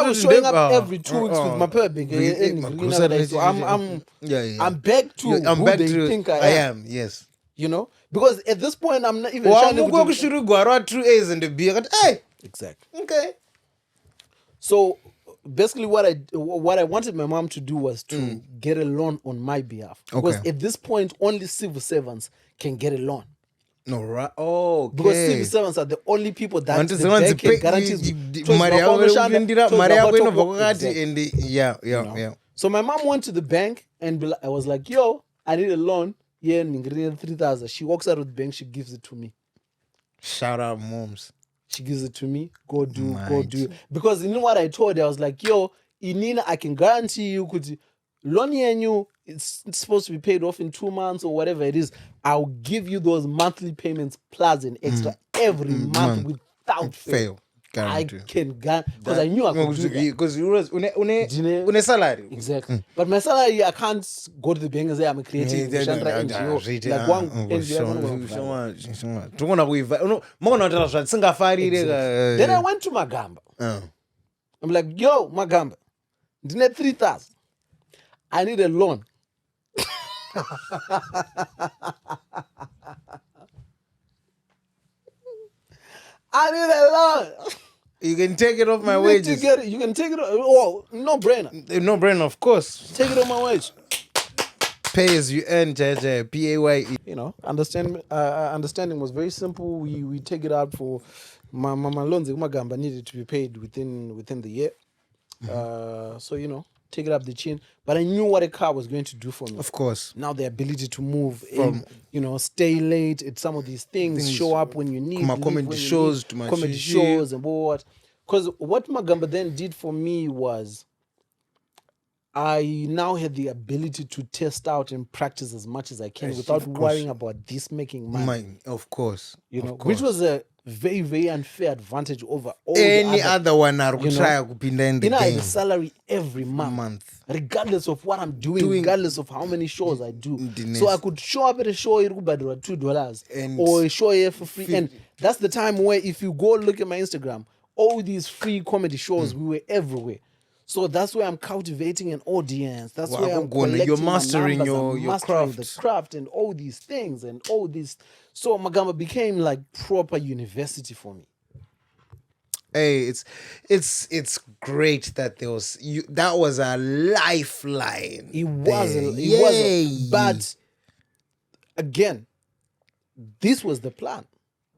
was showing up every 2 weeks with my puppy. So I'm back to who they think I am. Yes. You know, because at this point I'm not even trying to go to 2 A's and the B. Hey. Exactly. Okay. So basically what I wanted my mom to do was to get a loan on my behalf. Because at this point only civil servants can get a loan. No, right. Oh, okay. Because civil servants are the only people that the bank can guarantee. Yeah. So my mom went to the bank and I was like, yo, I need a loan. Yeah, 3,000. She walks out of the bank, she gives it to me. Shout out moms. She gives it to me. Go do. Because you know what I told her? I was like, yo, Inina, I can guarantee you could loan you, it's supposed to be paid off in 2 months or whatever it is. I'll give you those monthly payments plus an extra every month without fail. Guarantee. I can guarantee because I knew I could do that. Because you was une salary. Exactly. But my salary, I can't go to the bank and say I'm a creative NGO. Then I went to Magamba. I'm like, yo, Magamba, I need 3,000. I need a loan. I need a loan. You can take it off my wages. You can take it off. Oh, no brainer. No brainer, of course. Take it off my wage. Pay as you earn, JJ. PAYE. You know, understanding was very simple. We take it out for my loans. Magamba needed to be paid within the year. So, you know, take it up the chin. But I knew what a car was going to do for me. Of course. Now the ability to move, you know, stay late at some of these things, show up when you need, comedy shows, and what. Because what Magamba then did for me was I now had the ability to test out and practice as much as I can without worrying about this making money. Of course. You know, which was a very, very unfair advantage over all any other one. You know, I have a salary every month, regardless of what I'm doing, regardless of how many shows I do. So I could show up at a show $2 or a show here for free. And that's the time where if you go look at my Instagram, all these free comedy shows, we were everywhere. So that's where I'm cultivating an audience. That's where I'm collecting you're mastering your craft. The craft and all these things and all these. So Magamba became like proper university for me. Hey, it's great that there was that was a lifeline. It was, but again, this was the plan.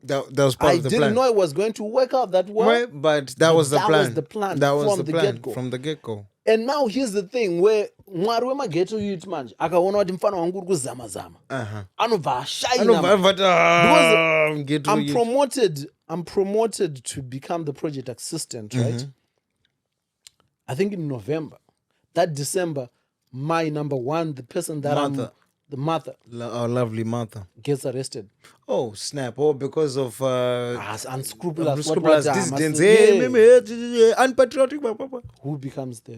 That was part I of the didn't plan. know it was going to work out that well. Right, but that was the that plan. was the plan That was from the the plan get-go. from the get-go. And now here's the thing where mwari wemageto youth manje akaona kuti mfana wangu uri kuzama-zama anobva ashaina I'm promoted to become the project assistant, right? I think in November. That December, my number one, the person that the mother. Our lovely mother. Gets arrested. Oh, snap. Oh, because of... unscrupulous. Dissidents. Unpatriotic. Who becomes the...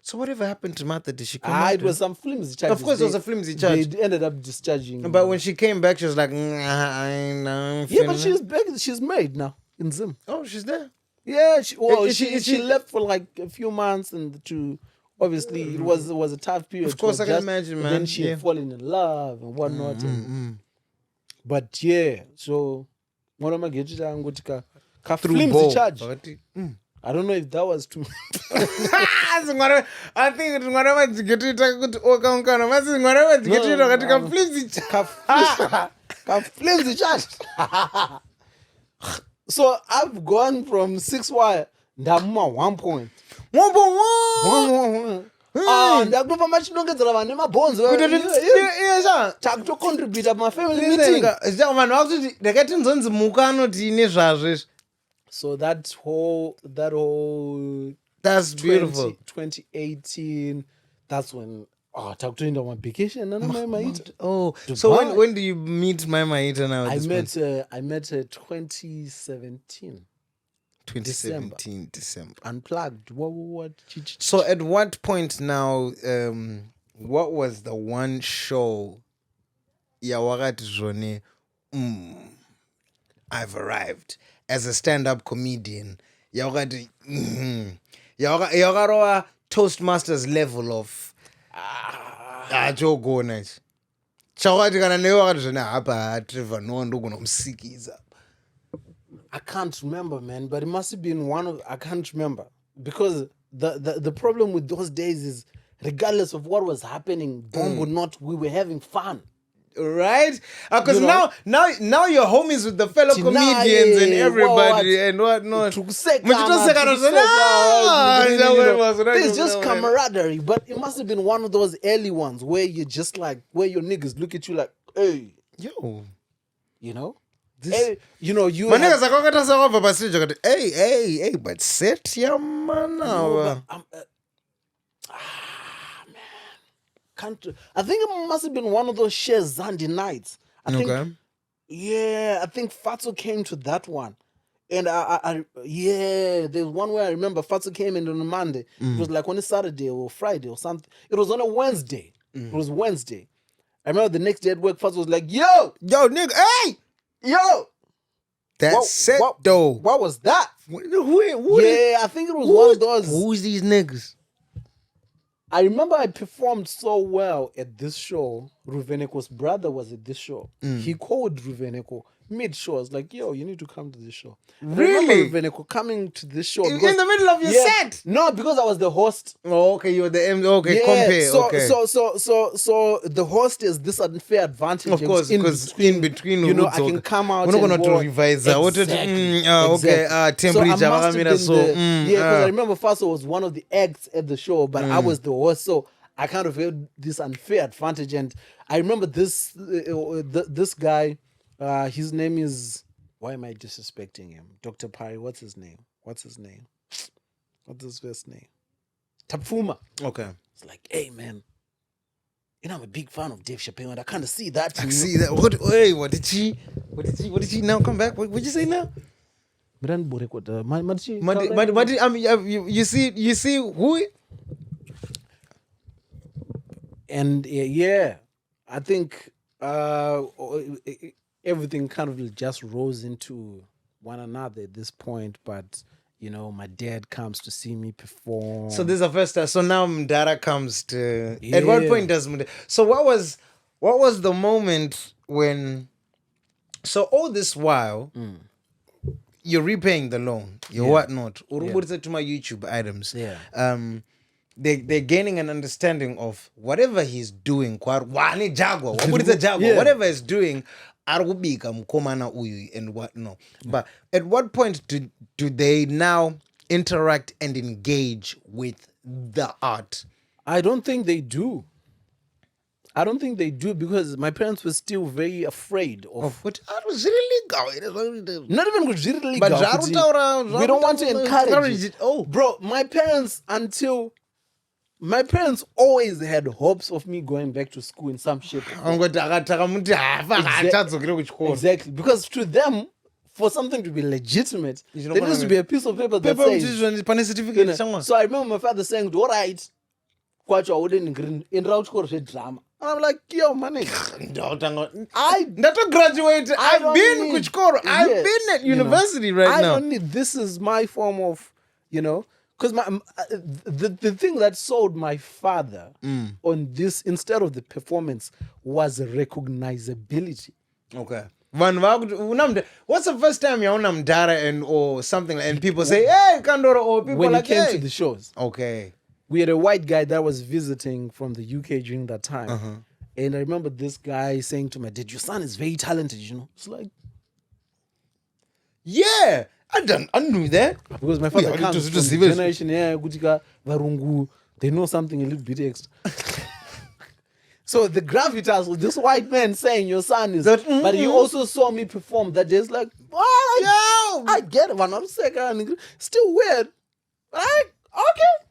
So whatever happened to Martha? Did she come it was some flimsy charges. Of course, it was a flimsy charge. They ended up discharging. But when she came back, she was like... Yeah, but she's back. She's married now in Zim. Oh, she's there? Yeah, she left for like a few months and to... Obviously, it was a tough period. Of course, I can imagine, man. Then she had fallen in love and whatnot. But yeah, so one of my get to flimsy charge. I don't know if that was too. I think it's one of my get it flimsy charge. So I've gone from 6 wire down 1 point. Ndakutopa machinongedzera vane mabhonzo takutocontributa pamafamily meeting. Vanhu vakuti ndakati nzonzi muka anoti ine zvazvo izvi. So that whole that's beautiful. 2018, that's when takutoenda on vacation nana mai maita. Oh, so when do you meet my maita now? I met her 2017. 2017 December. Unplugged. What? So at what point now, what was the one show yawakati zvone I've arrived as a stand-up comedian? Yawakati yakarova Toastmasters level of chogona ichi chawakati kana newe wakati zvone hapa Trevor Noah ndokunomusikiza. I can't remember, man, but it must have been I can't remember. Because the problem with those days is, regardless of what was happening, bomb or not, we were having fun. Right? Because now you're homies with the fellow comedians and everybody and whatnot. There's just camaraderie. But it must have been one of those early ones where you're just like, where your niggas look at you like, hey. Yo. You know? This, you know, you hey, but set your man now. Man. I think it must have been one of those shares Zandi nights. I think Fatso came to that one. And there's one where I remember Fatso came in on a Monday. It was like on a Saturday or Friday or something. It was on a Wednesday. It was Wednesday. I remember the next day at work, Fatso was like, yo, nigga, hey! Yo, though. What was that? Who I think it was one of those. Who's these niggas? I remember I performed so well at this show. Ruveneko's brother was at this show. He called Ruveneko mid-show. I was like, yo, you need to come to this show. Really? Ruveneko coming to this show. In the middle of your set? No, because I was the host. Oh, okay, you were the MC. Okay, compare. So the host is this unfair advantage. Of course, because in between, you know, I can come out. We're not going to revise that. Exactly. Okay, temperature. So because I remember Faso was one of the acts at the show, but I was the host, so I kind of had this unfair advantage. And I remember this guy. His name is... Why am I disrespecting him? Dr. Pari, what's his name? What's his first name? Tapfuma. Okay. It's like, hey, man. You know, I'm a big fan of Dave Chappelle, and I kind of see that. I see that. What did she now come back? What did you say now? You see who? And I think everything kind of just rose into one another at this point. But, you know, my dad comes to see me perform. So this is the first time. So now Mdara comes to... Yeah. At what point does Mdara... So what was the moment when... So all this while, you're repaying the loan, you're whatnot. Or to my YouTube items. Yeah. they're gaining an understanding of whatever he's doing. Jaguar, Yeah. whatever he's doing, arubika mkomana uyu and what no. But at what point do they now interact and engage with the art? I don't think they do. I don't think they do because my parents were still very afraid of. But art was really going. Not even really But we don't want to encourage it. Oh, Bro, my parents always had hopes of me going back to school in some shape. Exactly. Because to them, for something to be legitimate, there needs to be a piece of paper that says. So I remember my father saying, all right, kwacho awude green in route course drama. And I'm like, yo, man. I graduate. I've been kuchikoro. I've been at university right now. This is my form of, because the thing that sold my father on this instead of the performance was recognizability. Okay. What's the first time you're on Mdara and or something and people say, hey, Kandoro, or people when like he came hey. to the shows. Okay. We had a white guy that was visiting from the UK during that time. And I remember this guy saying to my dad, your son is very talented, It's like... Yeah, I knew that. Because my father comes from the generation, Gutika, Varungu, they know something a little bit extra. So the gravitas with this white man saying your son is... But he also saw me perform that day. It's like, I get it, man. I'm second. Still weird. Right? Okay.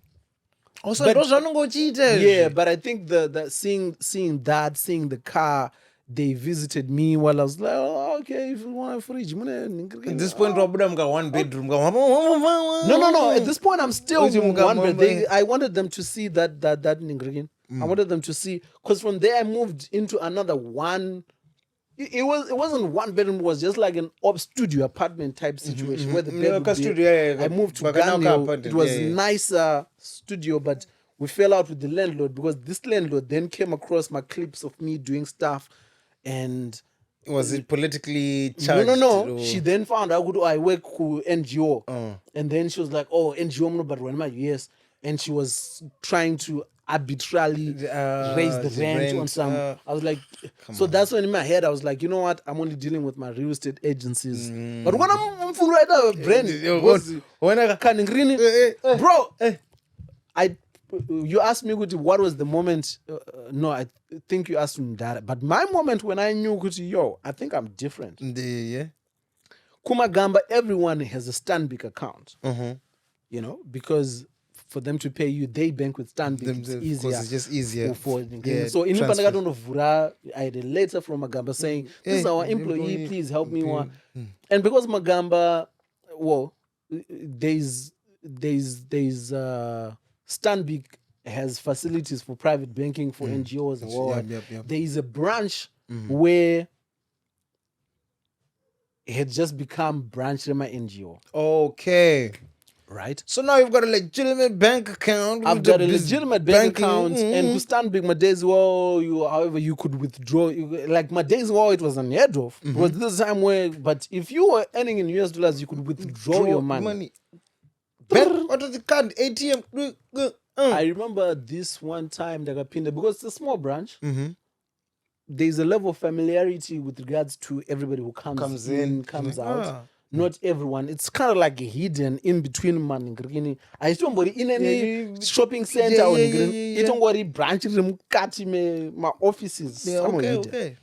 Also, yeah, but I think the seeing the car, they visited me while I was like, oh, okay, if you want a fridge, at this point, Rob got one bedroom. No. At this point, I'm still one bedroom. I wanted them to see that I wanted them to see because from there I moved into another one. It wasn't one bedroom. It was just like an studio apartment type situation where the bed would be. I moved to Ganyo. It was nicer studio, but we fell out with the landlord because this landlord then came across my clips of me doing stuff, and was it politically charged? No. She then found out I work for NGO, and then she was like, "Oh, NGO, no, but when am I? Yes," and she was trying to arbitrarily raise the rent on some. I was like, so that's when in my head I was like, you know what? I'm only dealing with my real estate agencies. But when I'm full right now, when I can bro, you asked me what was the moment? No, I think you asked me that. But my moment when I knew, I think I'm different. Yeah. Kumagamba, everyone has a Stanbic account. Because for them to pay you, they bank with Stanbic. It's easier. It's just easier. So in Upanagadono, I had a letter from Magamba saying, this is our employee, please help me one. And because Magamba, there's Stanbic has facilities for private banking for NGOs and all. There is a branch where it had just become branch Rema NGO. Okay. Right. So now you've got a legitimate bank account. I've got a legitimate bank account, and to Stanbic, my days however you could withdraw. Like my days it was unheard of. Because this time but if you were earning in US dollars, you could withdraw your money. What was the card? ATM. I remember this one time that I pinned because it's a small branch. There's a level of familiarity with regards to everybody who comes in, comes out. Not everyone. It's kind of like a hidden in between man. I don't worry in any shopping center or you don't worry branch my offices. Okay.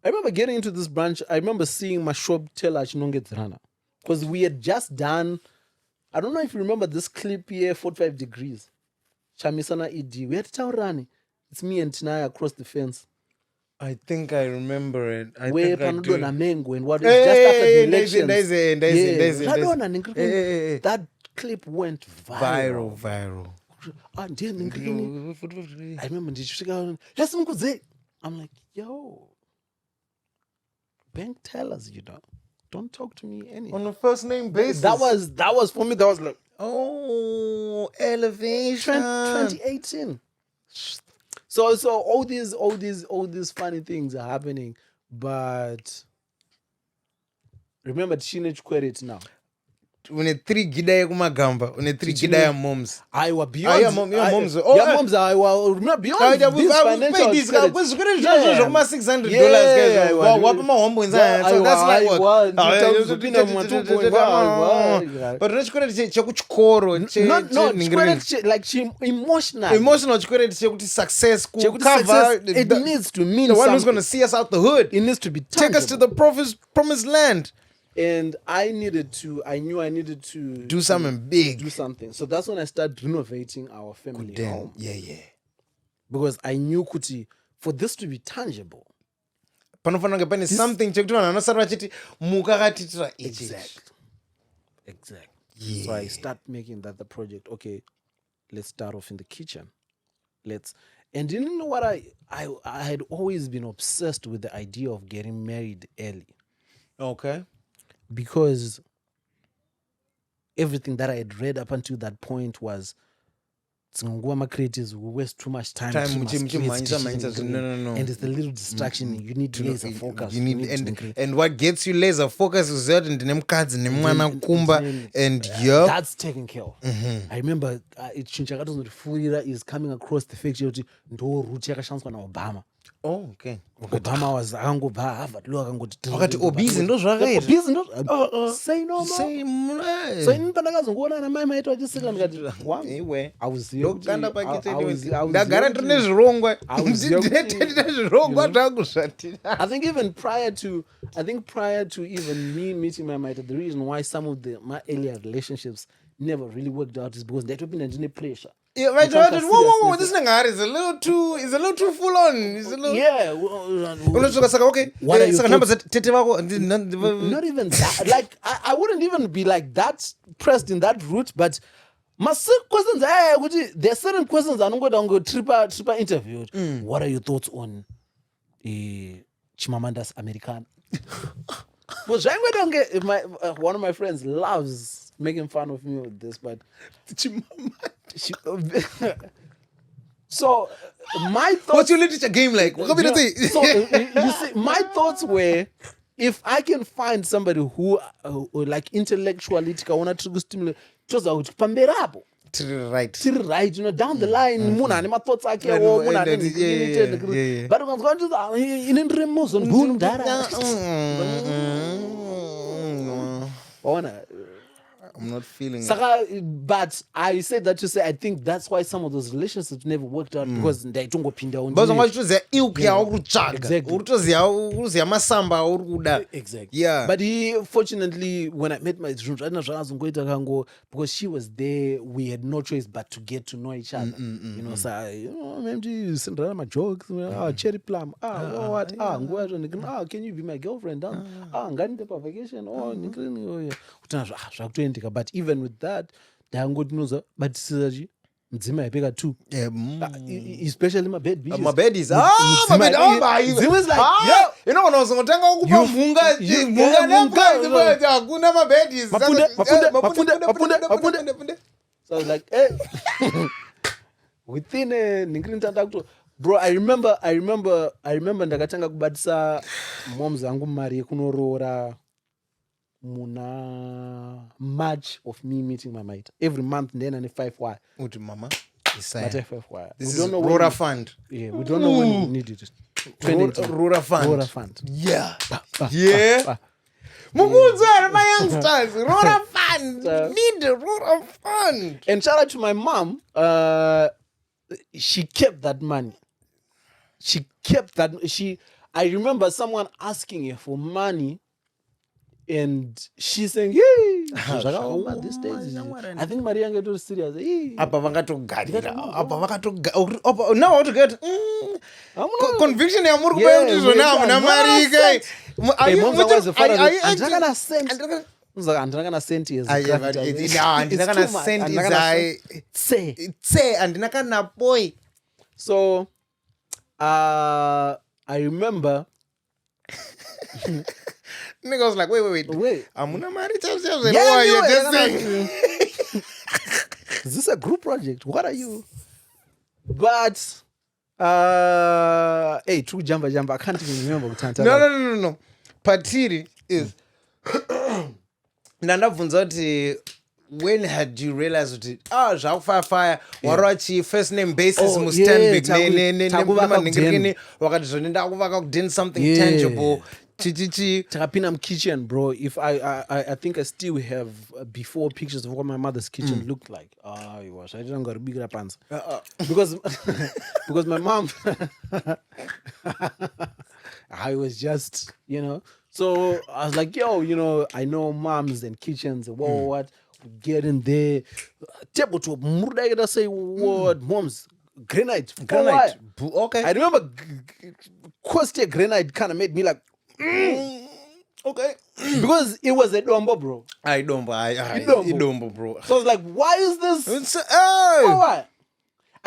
I remember getting into this branch. I remember seeing my shop tell because we had just done. I don't know if you remember this clip here, 45 degrees. Chamisana ED. We had Taurani. It's me and Tinaya across the fence. I think I remember it. Where Panado na Mengo and what is just after the election. That clip went viral. I remember I'm like, yo, bank tellers, don't talk to me anymore. On a first name basis. That was for me. That was like, elevation. 2018. So all these funny things are happening, but remember teenage credit now. une 3 gida yekumagamba, une 3 gida ya moms. I was beyond. Your moms. Moms. I was not beyond this financial credit. Yeah. $600. Wapa mahombo inside. So that's like what? But chikwereti chekuchikoro. No, like emotional chikwereti chekuti success. It needs to mean the one something. who's going to see us out the hood. It needs to be tangible. Take us to the promised land. And I knew I needed to do something big. Do something. So that's when I started renovating our family home. Yeah. Because I knew kuti, for this to be tangible. Panofananga pane something chekuti vanhu vanosara vachiti mukakatitira ichi. Exactly. Yeah. So I start making that the project. Okay, let's start off in the kitchen. And you know what? I had always been obsessed with the idea of getting married early. Okay. Because everything that I had read up until that point was creatives will waste too much time. No. And it's a little distraction. You need laser focus. And what gets you laser focus is that and that's taken care of. I remember is coming across the picture ndo route yakashandiswa na Obama. Oh, okay. Obama was akangobva Harvard lo akangoti wakati obese ndo zvakaita. Obese ndo say no more. Say more. So in pandakazongoona na mai maito achisika ndikati iwe auziyo ndokanda pakete ndagara ndine zvirongwa ndine zvirongwa zvakuzvatira. I think prior to even me meeting my mate, the reason why some of my earlier relationships never really worked out is because ndaitopinda ndine pressure. Yeah, right. Whoa, this thing is a little too full on. It's a little. Yeah. Okay. What are your not even that. Like I wouldn't even be like that pressed in that route, but my questions. There are certain questions I'm going to go tripa interviewed. What are your thoughts on Chimamanda's American? But one of my friends loves making fun of me with this, but so my thoughts. What's your literature game like? What can you see, my thoughts were, if I can find somebody who like intellectually to stimulate, just pamberapo. Right, down the line, muna ne thoughts ake o muna ne but I'm going to in remorse on boom I'm not feeling it. But I said that to say I think that's why some of those relationships never worked out because ndaitongopinda exactly. Yeah. But fortunately, when I met my because she was there, we had no choice but to get to know each other. So maybe send my jokes, cherry plum, can you be my girlfriend? Ngani pa vacation but even with that, but Mzima yapeka too. Especially my bed beaches. My bed is my bed. Zima's like, you know, when I was on tango kupa munga hakuna my bed is. Mapunde. So I was like, hey. Within Ningrin Tandakto. Bro, I remember ndakatanga kubatisa mom zangu mari kunorora muna March of me meeting my mate. Every month then and 5 wire. Uti mama. This is Rora Fund. Yeah, we don't know when we need it. Rora Fund. Yeah. Yeah. Mugunza, my youngsters. Rora Fund. Need the Rora Fund. And shout out to my mom. She kept that money. I remember someone asking her for money. And she's saying, hey, these days, I think Maria get too serious. Now how to get conviction ya muru kwa mtu zona na Maria. Andinakana senti as andinakana boy. So I remember nigga was like, wait. I'm gonna marry yourself. Is this a group project? What are you? But hey, true jamba. I can't even remember. No. Patiri is ndandabvunza kuti when had you realized kuti zvakufaya warova first name basis mustanbic nemanhingirikini wakati zvone ndakuvaka kudin something tangible chichichi takapinda mukitchen bro. If I think I still have before pictures of what my mother's kitchen looked like. Zvaitangoribikira panza because my mom I was just so I was like, yo, I know moms and kitchens and what get in there tabletop murudaikita say what moms granite. Okay, I remember Coste granite kind of made me like okay, because it was a dombo, bro. Idombo, bro. So I was like, why is this? Why?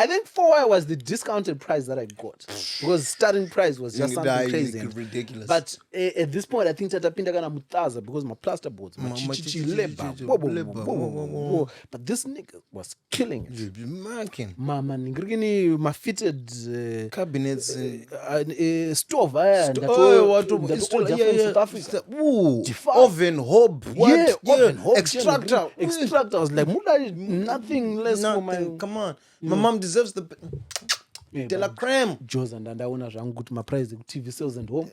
I think 4Y was the discounted price that I got because starting price was just something crazy, ridiculous. But at this point, I think tatapinda kana mutaza because my plaster boards, my chichichi labor, but this nigga was killing it. Mama ningirikini my fitted cabinets, stove, South Africa, oven hob, oven hob, extractor. I was like, nothing less for my. Come on. My mom deserves the de la creme. Joes and ndaona zvangu kuti maprize TV sales and home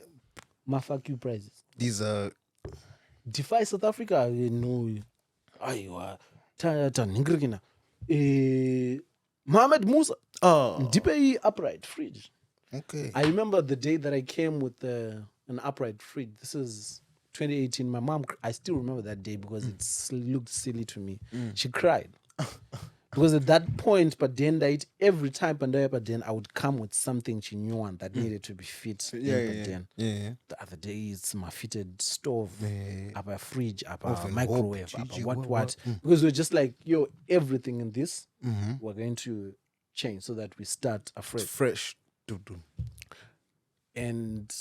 fuck you prices. These are Defy South Africa. No, aiwa tanhingirikina Mohammed Musa. Ndipe upright fridge. Okay. I remember the day that I came with an upright fridge. This is 2018. My mom, I still remember that day because it looked silly to me. She cried. Because at that point, but then every time I would come with something she knew and that needed to be fit. The other day it's my fitted stove, up a fridge, up a microwave, up what. Because we're just like, yo, everything in this, we're going to change so that we start afresh. Fresh. And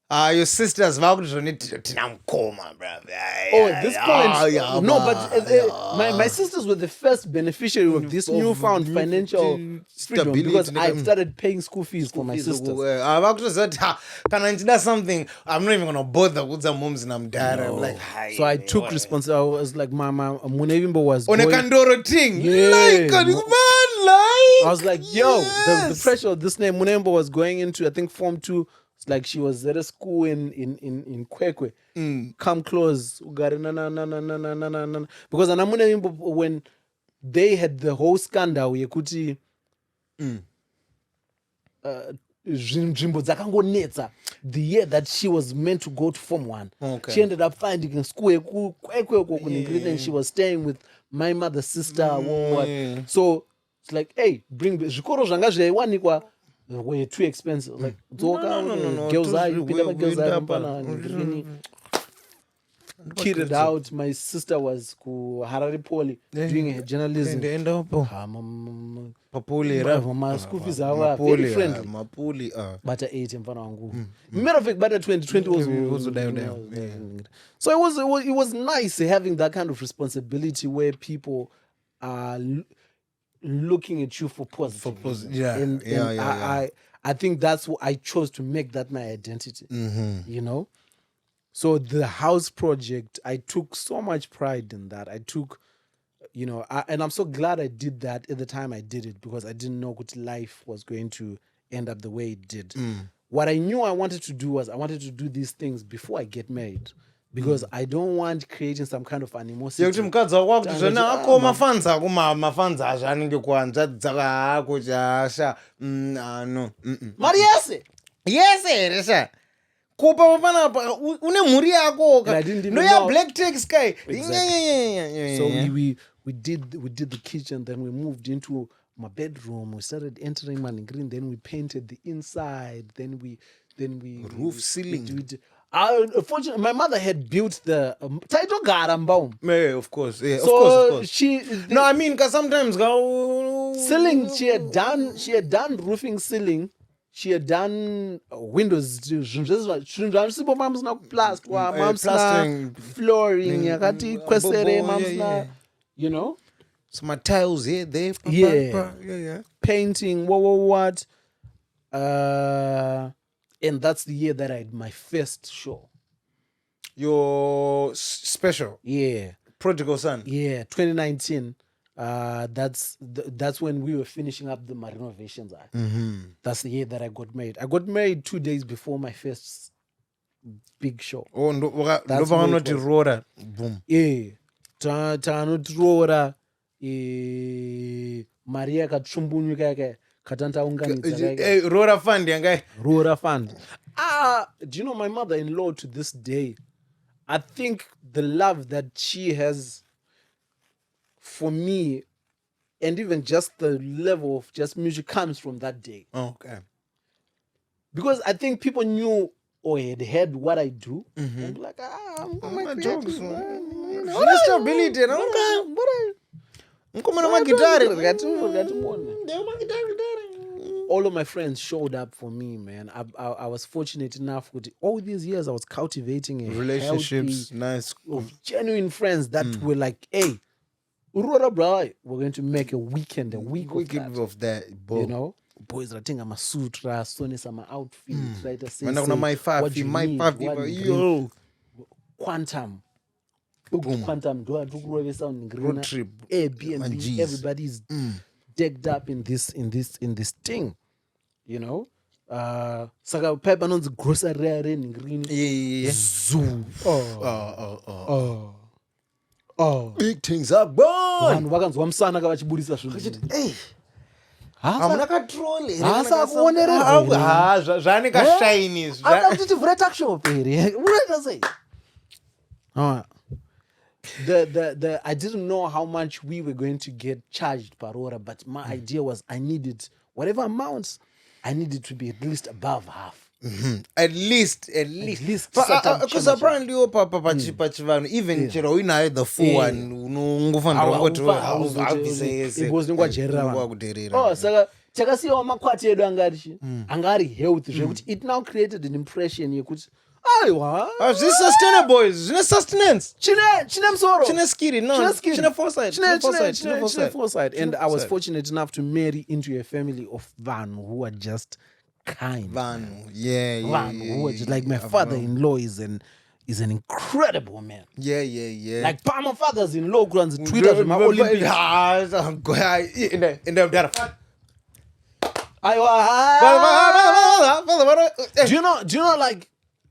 your sisters tinamkoma, bro. At this point, no, but my sisters were the first beneficiary of this newfound financial freedom because I started paying school fees for my sisters. Kana nchida something, I'm not even gonna bother with the moms and I'm dad. I'm like, so I took responsibility. I was like, Mama, Munevimbo was on a Kandoro thing. Yeah. I was like, yo, the pressure of this name, Munevimbo was going into, I think, Form 2. It's like she was at a school in Kwekwe. Come close. Because when they had the whole scandal, yekuti nzvimbo dzakangonetsa, the year that she was meant to go to Form 1, she ended up finding a school and she was staying with my mother's sister. So it's like, hey, bring zvikoro zvanga zvaiwanikwa were too expensive. Like, no. Girls kidded out. My sister was ku Harare Poly doing her journalism. My school fees are very friendly. But I ate in Panangu. Matter of fact, but 2020 was down. So it was nice having that kind of responsibility where people are looking at you for positive. I think that's what I chose to make that my identity. So the house project, I took so much pride in that. I took, and I'm so glad I did that at the time I did it because I didn't know what life was going to end up the way it did. What I knew I wanted to do was I wanted to do these things before I get married. Because I don't want creating some kind of animosity. Yekuti mukadzi wako wakuti zvona ako mafanzi ako mafanzi azvanenge kuwanza dzaka ako chasha no mari yese here sha kupa panapa une mhuri yako no ya black tax guy. So we did the kitchen, then we moved into my bedroom, we started entering Maningrin, then we painted the inside, then we roof ceiling. Unfortunately, my mother had built the title garambom. Yeah, of course. Yeah, so of course. No, I mean, because sometimes ceiling. She had done roofing, ceiling. She had done windows. Mom's not plastering, flooring. Yakati kwesere, mom's you know. So my tiles here, there. Yeah. Painting. What. And that's the year that I had my first show. your special. Yeah. Prodigal Son. Yeah, 2019. That's when we were finishing up my renovations. That's the year that I got married. I got married 2 days before my first big show. Oh, That's where it not was. Rora. Boom. Yeah. Tanotiroora Maria katsumbunyuka yake katanta unganidza Rora Fund, yangai. Rora Fund. Do you know my mother-in-law to this day? I think the love that she has for me, and even just the level of just music comes from that day. Okay. Because I think people knew or had heard what I do. And be like, I'm my my jokes, jokes. man. Stability, All of my friends showed up for me, man. I was fortunate enough with all these years I was cultivating a relationships, healthy, nice of genuine friends that were like, hey, Urora bro, we're going to make a week of that. Boy. You know? Boys ratenga masutra, sonesa ma outfits, right? Mana kuna my yo Quantum. Quantum road trip. Airbnb, everybody's decked up in this thing. You know? Saka pipe anonzi grocery are green. Yeah. Zoo. Big things are born. Vanhu vakanzwa musana kavachibudisa zvinhu. Hey. Hasa kuonererwa zvane kashine izvi. Ava kuti tivhure takshop here. Unoita sei? I didn't know how much we were going to get charged per hour, but my idea was I needed whatever amounts, I needed to be at least above half. At least. Because apparently pachivanhu even chero uinayo the full one unongofanira kutoti saka takasiyawo makwati edu anga ari health zvekuti it now created an impression yekuti aiwa sustainable zvine sustenance chine musoro chine skiri chine foresight and I was fortunate enough to marry into a family of vanhu who are just kind. Who are just like my father-in-law is an incredible man. Yeah. Like my father's-in-law runs Twitter my Olympics. Do you know like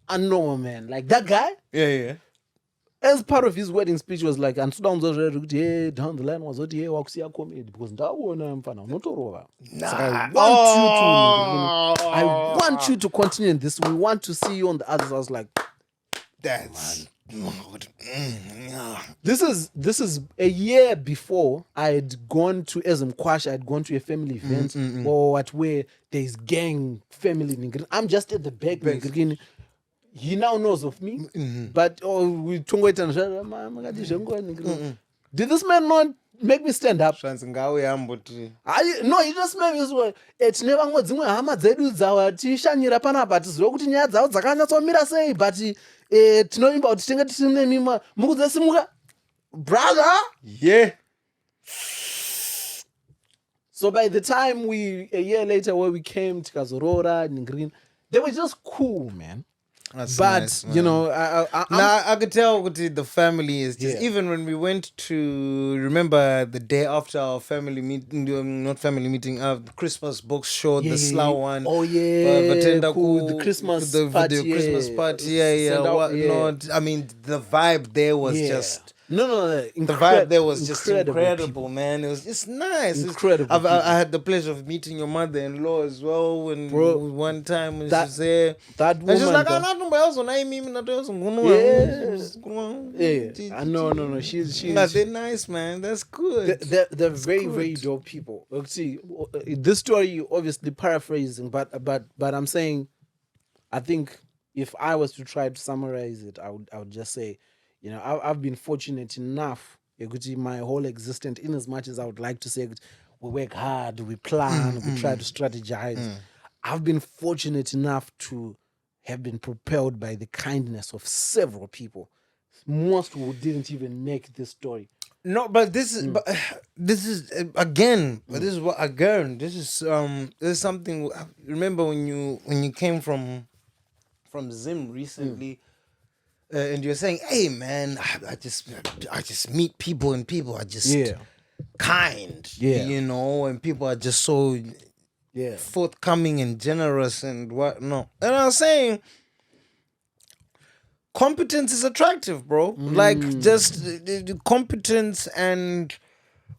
I know, man, like that guy? Yeah. As part of his wedding speech was like, and down the line was comedy because I want you to continue in this. We want to see you on the others. I was like, that's this is a year before I had gone to Ezemkwash. I had gone to a family event or where there's gang family. I'm just at the back. He now knows of me, but we did this man not make me stand up? No, he just made me so. It's never dzimwe hama dzedu dzawatishanyira panapa tizive kuti nyaya dzavo dzakanyatsomira sei but tinoimba kuti tinge tisine mima mukudzesimuka brother. Yeah. So by the time a year later where we came to Kazorora and Green, they were just cool, man. That's but nice, you know, I could tell the family is just even when we went to remember the day after our family meeting, not family meeting, Christmas box show, the slow one. Oh yeah, cool. The Christmas party, the Christmas party, whatnot. I mean, the vibe there was just. No. The vibe there was just incredible, man. It was just nice. Incredible. I had the pleasure of meeting your mother-in-law as well. When one time when she was there, that woman. And she's like, No. She's. They're nice, man. That's good. They're very, very dope people. Look, see, this story obviously paraphrasing, but I'm saying, I think if I was to try to summarize it, I would just say, you know, I've been fortunate enough, my whole existence, in as much as I would like to say we work hard, we plan, we try to strategize. I've been fortunate enough to have been propelled by the kindness of several people. Most who didn't even make this story. No, but this is this is something. Remember when you came from Zim recently. and you're saying, "Hey, man, I just meet people, and people are just kind, you know, and people are just so forthcoming and generous and whatnot." And I was saying, competence is attractive, bro. Like just the competence and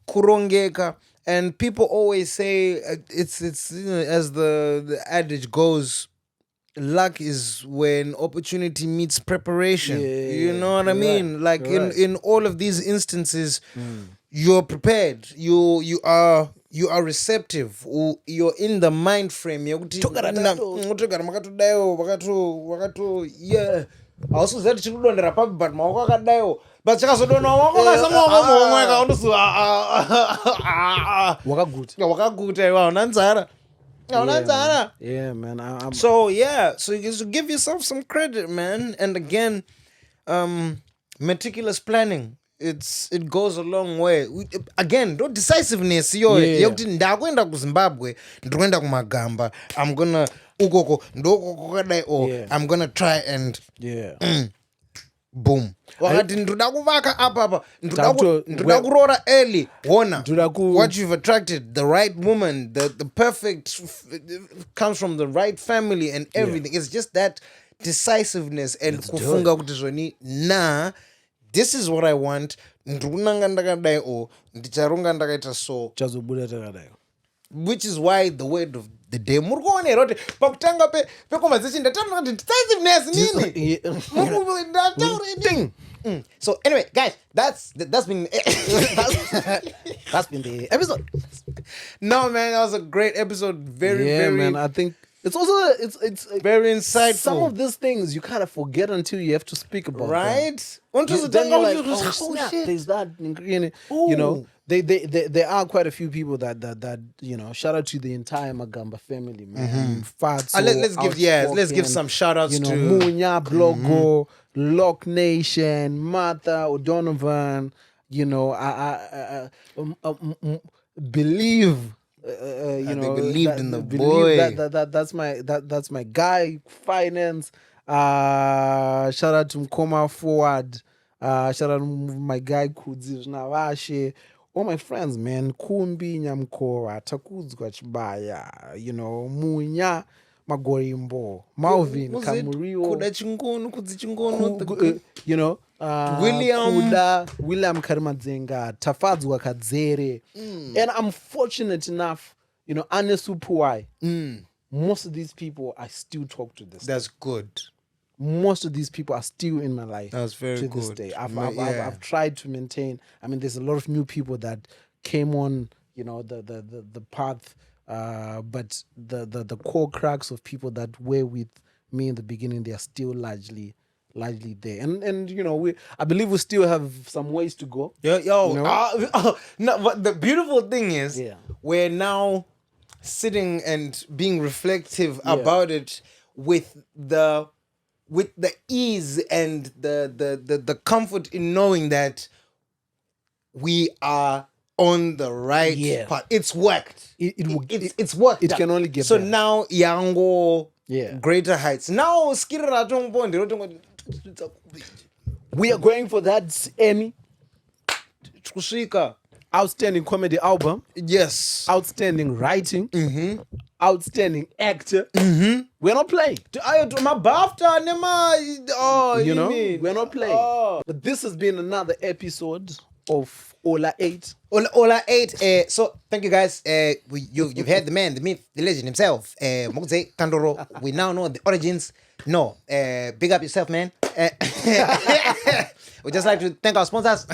kurongeka. And people always say it's you know, as the adage goes, luck is when opportunity meets preparation. You know what I mean? Like in all of these instances, you're prepared. You are receptive. You're in the mind frame. Yeah. Also said chikudondera papi but maoko akadayo but chakazodona maoko akasamwaomweka undozi wakaguta iwa unanzara. Yeah, man. So you give yourself some credit, man. And again, meticulous planning. It goes a long way. Again, don't decisiveness. Yokuti ndakwenda kuZimbabwe, ndikuenda kumagamba. I'm gonna ukoko ndokoko kadai I'm gonna try and boom. Wakati ndoda kuvaka apa ndoda kurora early. Wona what you've attracted, the right woman, the perfect comes from the right family and everything. It's just that decisiveness and kufunga kuti zvoni nah, this is what I want. Ndikunanga ndakadai ndicharonga ndakaita so. Chazobuda takadai. Which is why the word of the day murikuona here pakutanga pe conversation ndataura kuti decisiveness nini. So anyway, guys, that's been that's been the episode. No, man, that was a great episode. Very man. I think it's also it's very insightful. Some of these things you kind of forget until you have to speak about, right? Then you're like, oh shit, there's that. You know, there are quite a few people that you know. Shout out to the entire Magamba family, man. Let's give some shout outs to Munya, Blogo, Lock Nation, Martha, O'Donovan. You know, I believe. You know, they believed in the boy. That's my guy. Finance. Shout out to Mkoma Forward. Shout out to my guy Kudzi Navashe. All my friends, man. Kumbi Nyamkora, Takudzwa Chibaya, you know, Munya Magorimbo, Malvin Kamurio, you know, William Karmadzenga, Tafadzwa Kadzere. And I'm fortunate enough, you know, Anesupuai. Most of these people I still talk to this. That's good. Most of these people are still in my life. That's very to good. This day. I've tried to maintain. I mean, there's a lot of new people that came on, you know, the path, but the core cracks of people that were with me in the beginning, they are still largely there. And you know, I believe we still have some ways to go. You know? No, but the beautiful thing is, we're now sitting and being reflective about it with the ease and the comfort in knowing that we are on the right path. It's worked. It's worked. It can only get so better. Now yango greater heights. Now we are going for that Emmy. Outstanding comedy album. Yes. Outstanding writing. Outstanding actor. We're not playing. You know, we're not playing. But this has been another episode of Ola 8. Ola 8. So thank you guys. You've heard the man, the myth, the legend himself. Mokze Kandoro. We now know the origins. No. Big up yourself, man. We'd just like to thank our sponsors.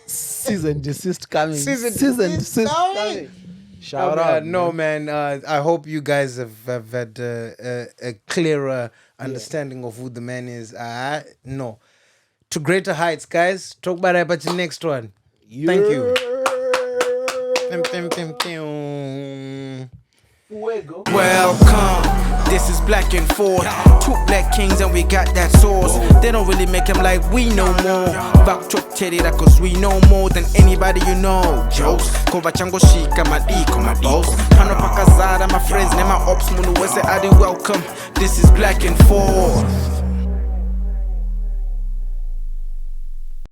Season desist coming. Season desist coming. Shout out. No, man. I hope you guys have had a clearer understanding of who the man is. No. To greater heights, guys. Talk about it about the next one. Thank you. Welcome. This is Black and Ford. Two black kings and we got that sauce. They don't really make them like we no more. Back to Teddy that cause we know more than anybody you know. Jokes. Kova chango shika madiko madiko. Pano pakazada my friends. Nema ops munu wese adi welcome. This is Black and Ford.